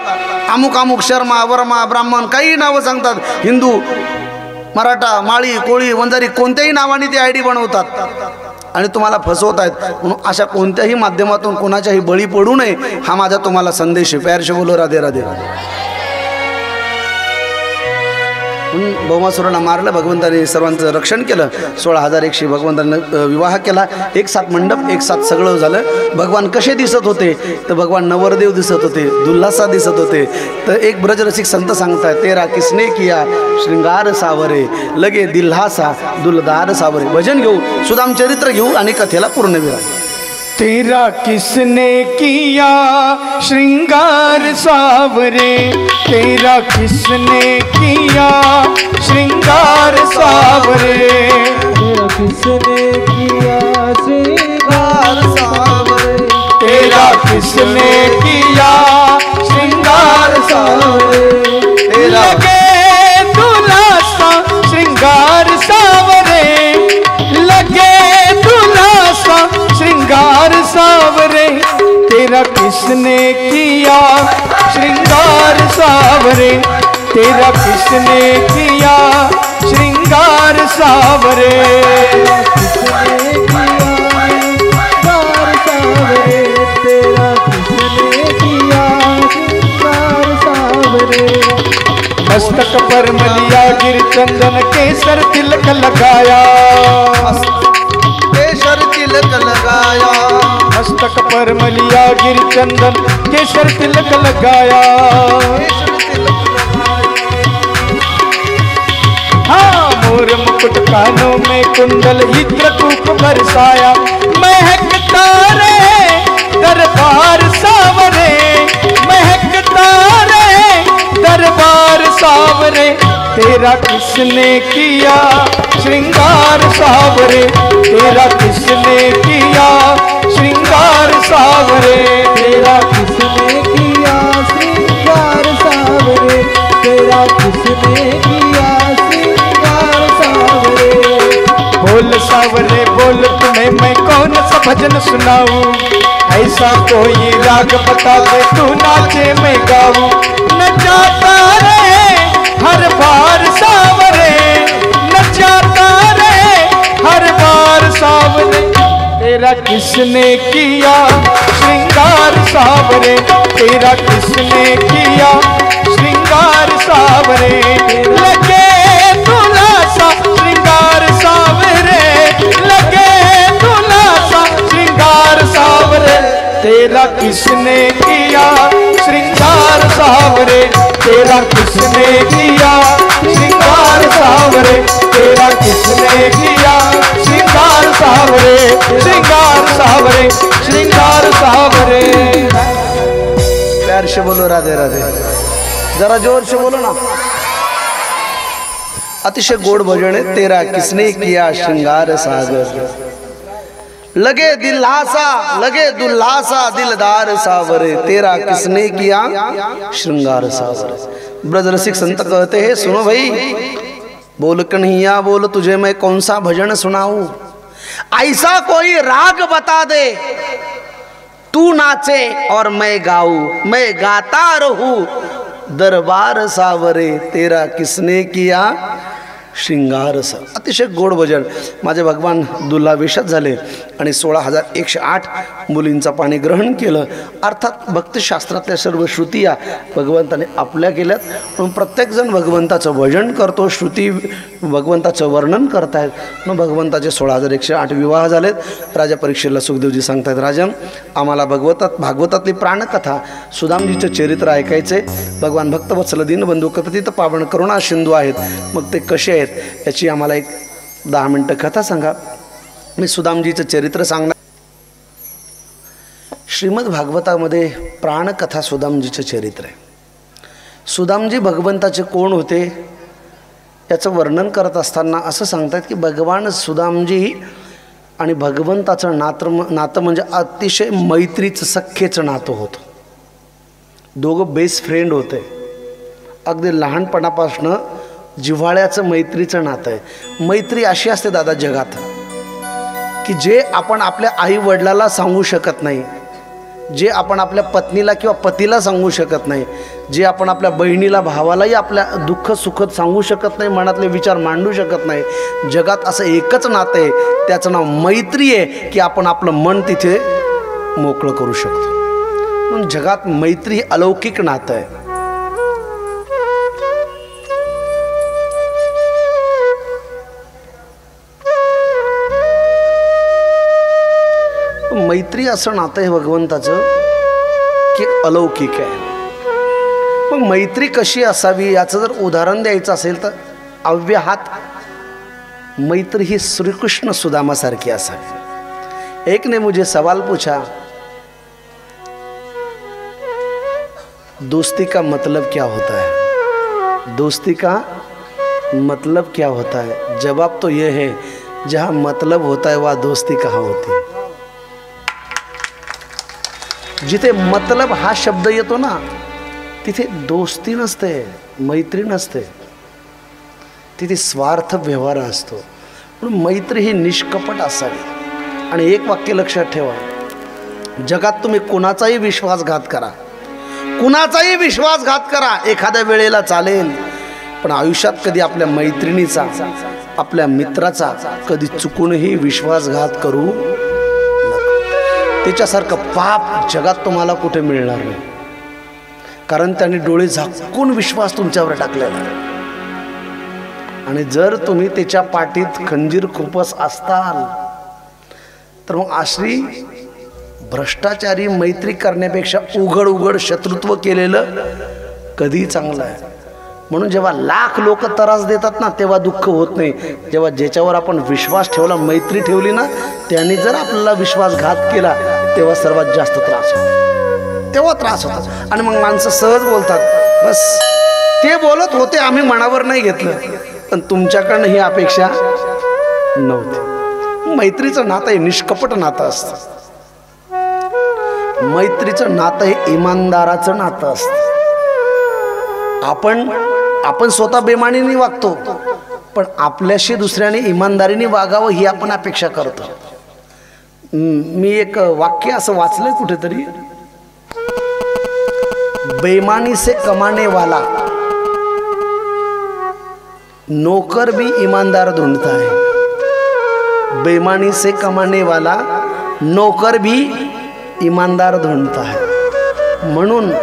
अमुक अमुक शर्मा, वर्मा, ब्राह्मण, काही नावं सांगतात, हिंदू, मराठा, माळी, कोळी, वंजारी, कोणत्याही नावाने ती आयडी बनवतात आणि तुम्हाला फसवत आहेत. म्हणून अशा कोणत्याही माध्यमातून कोणाच्याही बळी पडू नये, हा माझा तुम्हाला संदेश आहे. प्यार से बोलो राधे राधे. भौमासुराला मारलं, भगवंताने सर्वांचं रक्षण केलं. 16,100 भगवंतानं विवाह केला. एक साथ मंडप, एक साथ सगळं झालं. भगवान कसे दिसत होते तर भगवान नवरदेव दिसत होते, दुल्हासा दिसत होते. तर एक ब्रजरसिक संत सांगताय, तेरा किसने किया श्रृंगार सावरे, लगे दिल्हासा दुलदार सावरे. भजन घेऊ, सुदाम चरित्र घेऊ आणि कथेला पूर्ण विराम. तेरा किसने किया श्रृंगार सावरे, तेरा किसने किया श्रृंगार सावरे, तेरा किसने किया श्रृंगार सावरे, तेरा किसने किया श्रृंगार सावरे, लगे दुल्हासा श्रृंगार सावरे, लगे दुल्हासा श्रृंगार सावरे, तेरा किसने किया श्रृंगार सावरे, तेरा किसने किया श्रृंगार सावरे, किसने किया श्रृंगार सावरे, तेरा किसने किया श्रृंगार सावरे. मस्तक पर मलिया गिर चंदन केसर तिलक लगाया, केसर तिलक लगाया, मस्तक पर मलिया गिर चंदन केसर तिलक लगाया. हाँ, मोर मुकुट कानों में कुंडल इत्र धूप बरसाया, महकता रे दरबार सावरे, महकता रे दरबार सावरे, तेरा किसने किया श्रृंगार सावरे, तेरा किसने किया श्रृंगार सावरे, तेरा किसने किया श्रृंगार सावरे, तेरा किसने किया श्रृंगार सावरे. बोल सावरे बोल, तुम्हें मैं कौन सा भजन सुनाऊं, ऐसा कोई राग बता दे तू नाचे मैं गाऊं. न जाता रे हर बार सावरे, न जाता रे हर बार सावरे, तेरा किसने किया श्रृंगार सावरे, तेरा किसने किया श्रृंगार सावरे, लगे दुल्हासा श्रृंगार सावरे, लगे दुल्हासा श्रृंगार सावरे, तेरा किसने किया श्रृंगार सावरे, तेरा किसने किया श्रृंगार सावरे, तेरा किसने किया श्रृंगार सावरे, श्रृंगार सावरे, श्रृंगार सावरे. प्यार से बोलो राधे राधे. जरा जोर से बोलो ना. अतिशय गोड भजन है. तेरा किसने किया श्रृंगार सागर, लगे दिल्हासा, लगे दुल्हासा दिलदार सावरे, तेरा किसने किया श्रृंगार सावरे. ब्रजरसिक संत कहते हैं, सुनो भाई, बोल कन्हैया बोल, तुझे मैं कौन सा भजन सुनाऊं, ऐसा कोई राग बता दे, तू नाचे और मैं गाऊं, मैं गाता रहूं दरबार सावरे, तेरा किसने किया श्रृंगारस. अतिशय गोड भजन. माझे भगवान दुल्हावेशात झाले आणि 16,108 मुलींचा पाणी ग्रहण केलं. अर्थात भक्तिशास्त्रातल्या सर्व श्रुती या भगवंताने आपल्या केल्यात. म्हणून प्रत्येकजण भगवंताचं भजन करतो, श्रुती भगवंताचं वर्णन करतायत. मग भगवंताचे 16,108 विवाह झालेत. राजा परीक्षेला सुखदेवजी सांगतायत, राजन आम्हाला भागवतातली प्राणकथा सुदामजीचं चरित्र ऐकायचे. भगवान भक्तवत्सल दीनबंधू कपतित पावन करुणा सिंधू आहेत. मग ते कसे आहेत याची आम्हाला एक 10 मिनटं कथा सांगा. मी सुदामजीचं चरित्र सांगणार. श्रीमद भागवतामध्ये प्राणकथा सुदामजीचं चरित्र आहे. सुदामजी भगवंताचे कोण होते याचं वर्णन करत असताना असं सांगतात की भगवान सुदामजी आणि भगवंताचं नातं म्हणजे अतिशय मैत्रीचं सख्खेचं नातं होतं. दोघं बेस्ट फ्रेंड होते. अगदी लहानपणापासनं जिव्हाळ्याचं मैत्रीचं नातं आहे. मैत्री अशी असते दादा जगात की जे आपण आपल्या आई वडिलाला सांगू शकत नाही, जे आपण आपल्या पत्नीला किंवा पतीला सांगू शकत नाही, जे आपण आपल्या बहिणीला भावालाही आपल्या दुःख सुखद सांगू शकत नाही, मनातले विचार मांडू शकत नाही, जगात असं एकच नातं आहे त्याचं नाव मैत्री आहे की आपण आपलं मन तिथे मोकळं करू शकतो. म्हणून जगात मैत्री अलौकिक नातं आहे. मैत्री असं नातं आहे भगवंताचं की अलौकिक आहे. मग मैत्री कशी असावी याचं जर उदाहरण द्यायचं असेल तर अव्याहात मैत्री ही श्रीकृष्ण सुदामासारखी असावी. एक ने मुझे सवाल पूछा, दोस्ती का मतलब क्या होता है? दोस्ती का मतलब क्या होता है? जवाब तो यह है, जहाँ मतलब होता है वहाँ दोस्ती कहाँ होती है. जिथे मतलब हा शब्द येतो ना तिथे दोस्ती नसते, मैत्री नसते, तिथे स्वार्थ व्यवहार असतो. म्हणून मैत्री ही निष्कपट असावी. आणि एक वाक्य लक्षात ठेवा, जगात तुम्ही कुणाचाही विश्वासघात करा, कुणाचाही विश्वासघात करा, एखाद्या वेळेला चालेल, पण आयुष्यात कधी आपल्या मैत्रिणीचा आपल्या मित्राचा कधी चुकूनही विश्वासघात करू त्याच्यासारखं पाप जगात तुम्हाला कुठे मिळणार नाही. कारण त्याने डोळे झाकून विश्वास तुमच्यावर टाकलेला आहे. आणि जर तुम्ही त्याच्या पाठीत खंजीर खुपस असताल तर मग अशी भ्रष्टाचारी मैत्री करण्यापेक्षा उघड उघड शत्रुत्व केलेलं कधी चांगलं आहे. म्हणून जेव्हा लाख लोक त्रास देतात ना तेव्हा दुःख होत नाही. जेव्हा ज्याच्यावर आपण विश्वास ठेवला, मैत्री ठेवली ना, त्यांनी जर आपल्याला विश्वासघात केला तेव्हा सर्वात जास्त त्रास होतो, तेव्हा त्रास होतो. आणि मग माणसं सहज बोलतात, बस ते बोलत होते आम्ही मनावर नाही घेतलं, पण तुमच्याकडनं ही अपेक्षा नव्हती. मैत्रीचं नातं हे निष्कपट नातं असतं. मैत्रीचं नातं हे इमानदाराचं नातं असतं. आपण स्वतः बेमानीने वागतो, पण आपल्याशी दुसऱ्याने इमानदारीने वागावं ही आपण अपेक्षा करतो. मी एक वाक्य असं वाचलंय कुठेतरी, बेईमानी से कमाने वाला नौकर भी ईमानदार ढूंढता है. बेईमानी से कमाने वाला नौकर भी ईमानदार ढूंढता है. म्हणून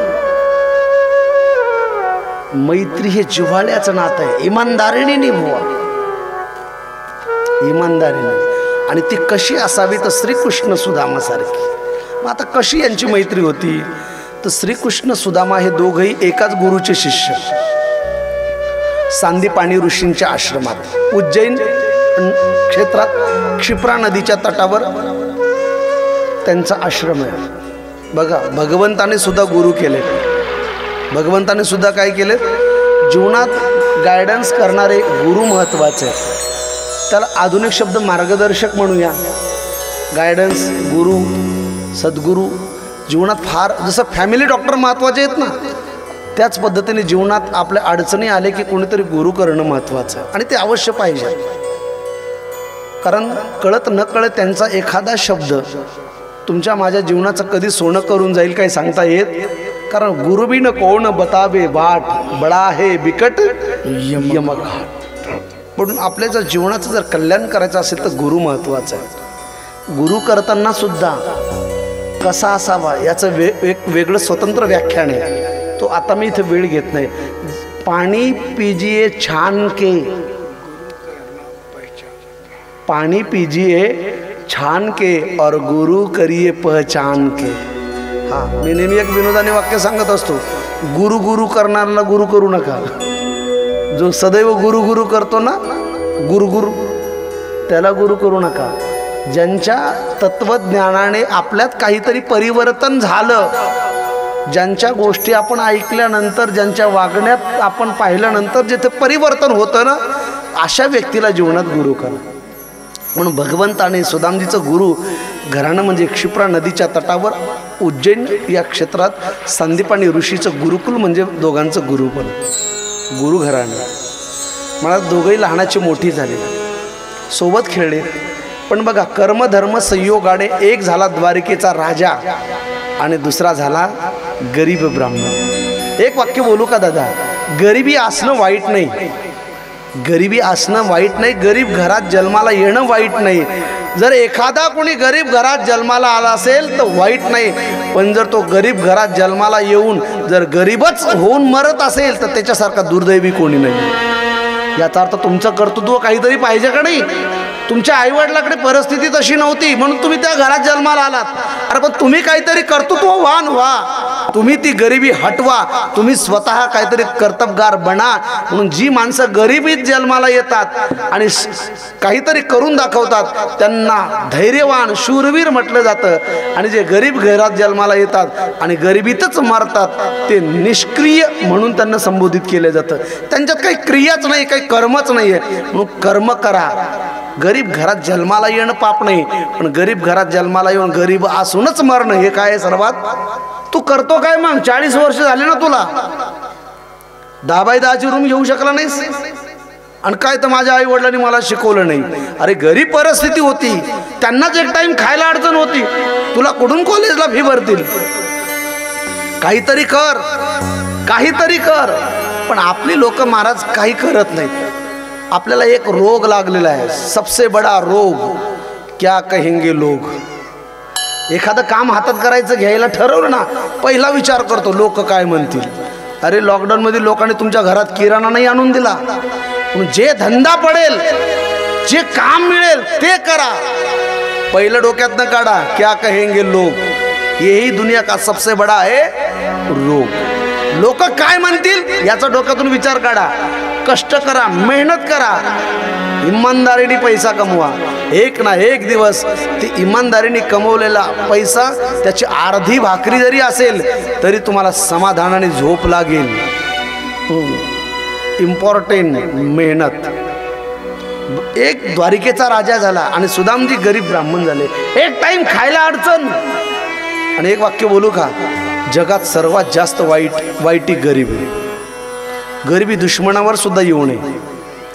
मैत्री हे जिव्हाळ्याचं नातं आहे. इमानदारीने निभवा, इमानदारीने. आणि ती कशी असावी तर श्रीकृष्ण सुदामासारखी. मग आता कशी यांची मैत्री होती तर श्रीकृष्ण सुदामा हे दोघंही एकाच गुरुचे शिष्य. सांदीपानी ऋषींच्या आश्रमात उज्जैन क्षेत्रात क्षिप्रा नदीच्या तटावर त्यांचा आश्रम आहे. बघा, भगवंताने सुद्धा गुरु केले. भगवंताने सुद्धा काय केले, जीवनात गायडन्स करणारे गुरु महत्त्वाचे. त्याला आधुनिक शब्द मार्गदर्शक म्हणूया. गायडन्स, गुरु, सद्गुरू जीवनात फार, जसं फॅमिली डॉक्टर महत्त्वाचे आहेत ना, त्याच पद्धतीने जीवनात आपल्या अडचणी आले की कोणीतरी गुरु करणं महत्त्वाचं आहे. आणि ते अवश्य पाहिजे. कारण कळत न कळत त्यांचा एखादा शब्द तुमच्या माझ्या जीवनाचं कधी सोनं करून जाईल काही सांगता येत. कारण गुरु भी न कोण बतावे बाट, बडा है बिकट यमघाट. पण आपल्या जर जीवनाचं जर कल्याण करायचं असेल तर गुरु महत्त्वाचा आहे. गुरु करताना सुद्धा कसा असावा याचं एक वेगळं स्वतंत्र व्याख्यान आहे. तो आता मी इथे वेळ घेत नाही. पाणी पीजिए छान के, पानी पीजिए छान के और गुरु करिए पहचान के. हाँ, मी नेहमी एक विनोदाने वाक्य सांगत असतो, गुरु गुरु करणाऱ्याला गुरु करू नका. जो सदैव गुरु गुरु करतो ना, गुरु गुरु, त्याला गुरु करू नका. ज्यांच्या तत्वज्ञानाने आपल्यात काहीतरी परिवर्तन झालं, ज्यांच्या गोष्टी आपण ऐकल्यानंतर, ज्यांच्या वागण्यात आपण पाहिल्यानंतर जिथे परिवर्तन होतं ना, अशा व्यक्तीला जीवनात गुरु करा. म्हणून भगवंताने सुदामजीचं गुरु घराणं म्हणजे क्षिप्रा नदीच्या तटावर उज्जैन या क्षेत्रात संदीपानी ऋषीचं गुरुकुल म्हणजे दोघांचं गुरुपण, गुरु घराणं. मला दोघंही लहानाची मोठी झाली, सोबत खेळले. पण बघा, कर्मधर्म संयोगाने एक झाला द्वारिकेचा राजा आणि दुसरा झाला गरीब ब्राह्मण. एक वाक्य बोलू का दादा? गरिबी असणं वाईट नाही, गरिबी असणं वाईट नाही, गरीब घरात जन्माला येणं वाईट नाही. जर एखादा कोणी गरीब घरात जन्माला आला असेल तर वाईट नाही, पण जर तो गरीब घरात जन्माला येऊन जर गरीबच होऊन मरत असेल तर त्याच्यासारखा दुर्दैवी कोणी नाही. याचा अर्थ तुमचं कर्तृत्व काहीतरी पाहिजे का नाही? तुमच्या आईवडिलाकडे परिस्थिती तशी नव्हती म्हणून तुम्ही त्या घरात जन्माला आलात. अरे पण तुम्ही काहीतरी कर्तृत्ववान व्हा, तुम्ही ती गरिबी हटवा, तुम्ही स्वतः काहीतरी कर्तबगार बना. म्हणून जी माणसं गरिबीत जन्माला येतात आणि काहीतरी करून दाखवतात त्यांना धैर्यवान, शूरवीर म्हटलं जातं. आणि जे गरीब घरात जन्माला येतात आणि गरिबीतच मरतात ते निष्क्रिय म्हणून त्यांना संबोधित केलं जातं. त्यांच्यात काही क्रियाच नाही, काही कर्मच नाही आहे. म्हणून कर्म करा. गरीब घरात जन्माला येणं पाप नाही, पण गरीब घरात जन्माला येऊन गरीब असूनच मरणं हे काय सर्वात. तू करतो काय मग? 40 वर्ष झाले ना तुला, 10x10ची रूम घेऊ शकला नाहीस. आणि काय तर माझ्या आई वडिलांनी मला शिकवलं नाही. अरे गरीब परिस्थिती होती, त्यांनाच एक टाइम खायला अडचण होती, तुला कुठून कॉलेजला फी भरतील? काहीतरी कर, काहीतरी कर. पण आपली लोक महाराज काही करत नाहीत. आपल्याला एक रोग लागलेला आहे, सबसे बडा रोग, क्या कहेंगे लोग. एखादं काम हातात करायचं घ्यायला ठरवलं ना, पहिला विचार करतो लोक काय म्हणतील. अरे लॉकडाऊनमध्ये लोकांनी तुमच्या घरात किराणा नाही आणून दिला. जे धंदा पडेल, जे काम मिळेल ते करा, पहिलं डोक्यातनं काढा क्या कहेंगे लोग. यही दुनिया का सबसे बडा आहे रोग. लोक काय म्हणतील याचा डोक्यातून विचार काढा. कष्ट करा, मेहनत करा, इमानदारीने पैसा कमवा. एक ना एक दिवस ती इमानदारीने कमवलेला पैसा, त्याची अर्धी भाकरी जरी असेल तरी तुम्हाला समाधानाने झोप लागेल. इम्पॉर्टंट मेहनत. एक द्वारिकेचा राजा झाला आणि सुदामजी गरीब ब्राह्मण झाले. एक टाइम खायला अडचण. आणि एक वाक्य बोलू का? जगात सर्वात जास्त वाईटी गरिबी. गरिबी दुश्मनावर सुद्धा येऊ नये,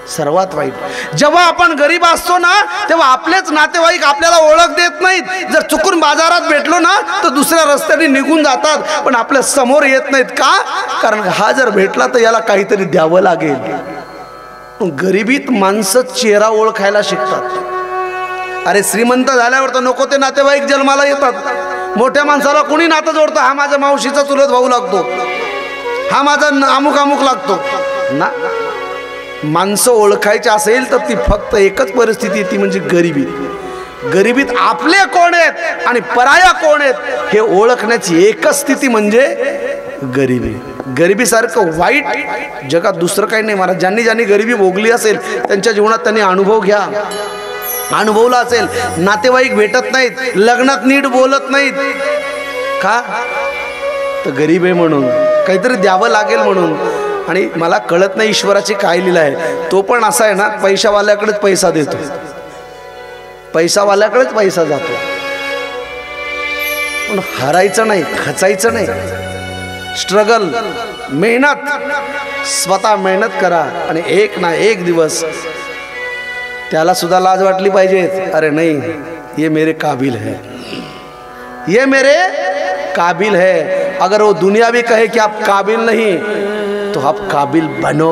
सर्वात वाईट. जेव्हा आपण गरीब असतो ना तेव्हा आपलेच नातेवाईक आपल्याला ओळख देत नाहीत. जर चुकून बाजारात भेटलो ना तर दुसऱ्या रस्त्याने निघून जातात, पण आपल्या समोर येत नाहीत. का? कारण हा जर भेटला तर याला काहीतरी द्यावं लागेल. गरिबीत माणसं चेहरा ओळखायला शिकतात. अरे श्रीमंत झाल्यावर तर नको ते नातेवाईक जन्माला येतात. मोठ्या माणसाला कोणी नातं जोडतं, हा माझ्या मावशीचा चुलत भाऊ लागतो, हा माझा अमुक अमुक लागतो ना. माणसं ओळखायची असेल तर ती फक्त एकच परिस्थिती, ती म्हणजे गरिबी. गरिबीत आपले कोण आहेत आणि पराया कोण आहेत हे ओळखण्याची एकच स्थिती म्हणजे गरिबी. गरिबीसारखं वाईट जगात दुसरं काही नाही. मला ज्यांनी ज्यांनी गरिबी भोगली असेल त्यांच्या जीवनात त्यांनी अनुभव घ्या, अनुभवला असेल. नातेवाईक भेटत नाहीत, लग्नात नीट बोलत नाहीत. का? तर गरीब आहे म्हणून, काहीतरी द्यावं लागेल म्हणून. आणि मला कळत नाही ईश्वराची काय लीला आहे. तो पण असा आहे ना, पैशावाल्याकडेच पैसा देतो, पैसावाल्याकडेच पैसा जातो. पण हरायचं नाही, खचायचं नाही. स्ट्रगल, मेहनत, स्वतः मेहनत करा. आणि एक ना एक दिवस त्याला सुद्धा लाज वाटली पाहिजे. अरे नहीं, ये मेरे काबिल है, ये मेरे काबिल है. अगर वो दुनिया भी कहे कि आप काबिल नहीं तो आप काबिल बनो.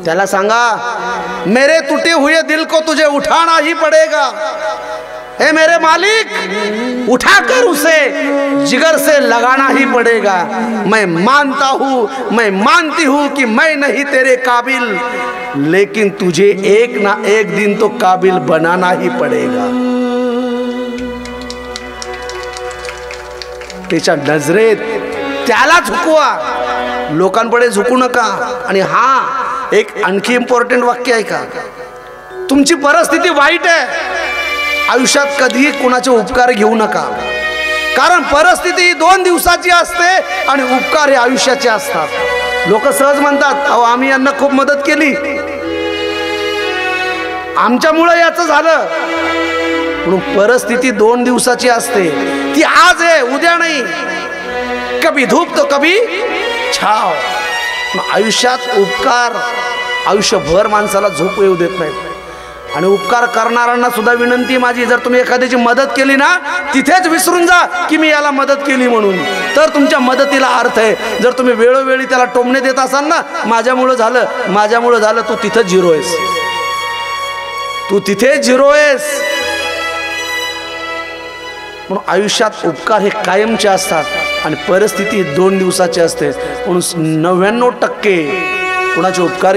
त्याला सांगा मेरे टूटे हुए दिल को तुझे उठाना ही पड़ेगा। हे मेरे मालिक, उठाकर उसे जिगर से लगाना ही पड़ेगा। मैं मानता हूँ, मैं मानती हूँ कि मैं नहीं तेरे काबिल, लेकिन तुझे एक ना एक दिन तो काबिल बनाना ही पड़ेगा। त्याच्या नजरेत त्याला झुकवा, लोकांपुढे झुकू नका। आणि हा एक आणखी इम्पॉर्टंट वाक्य आहे का, तुमची परिस्थिती वाईट आहे, आयुष्यात कधीही कोणाचे उपकार घेऊ नका, कारण परिस्थिती ही 2 दिवसाची असते आणि उपकार हे आयुष्याचे असतात। लोक सहज म्हणतात अहो आम्ही यांना खूप मदत केली, आमच्यामुळे याचं झालं, म्हणून परिस्थिती 2 दिवसाची असते, ती आज आहे उद्या नाही, कभी धूप तो कभी छाव। आयुष्यात उपकार आयुष्यभर माणसाला झोप येऊ देत नाहीत। आणि उपकार करणाऱ्यांना सुद्धा विनंती माझी, जर तुम्ही एखाद्याची मदत केली ना तिथेच विसरून जा की मी याला मदत केली म्हणून, तर तुमच्या मदतीला अर्थ आहे। जर तुम्ही वेळोवेळी त्याला टोमणे देत असाल ना माझ्यामुळे झालं, तू तिथे झिरो आहेस, तू तिथे झिरो आहेस। म्हणून आयुष्यात उपकार हे कायमचे असतात आणि परिस्थिती 2 दिवसाची असते। म्हणून 99% कोणाचे उपकार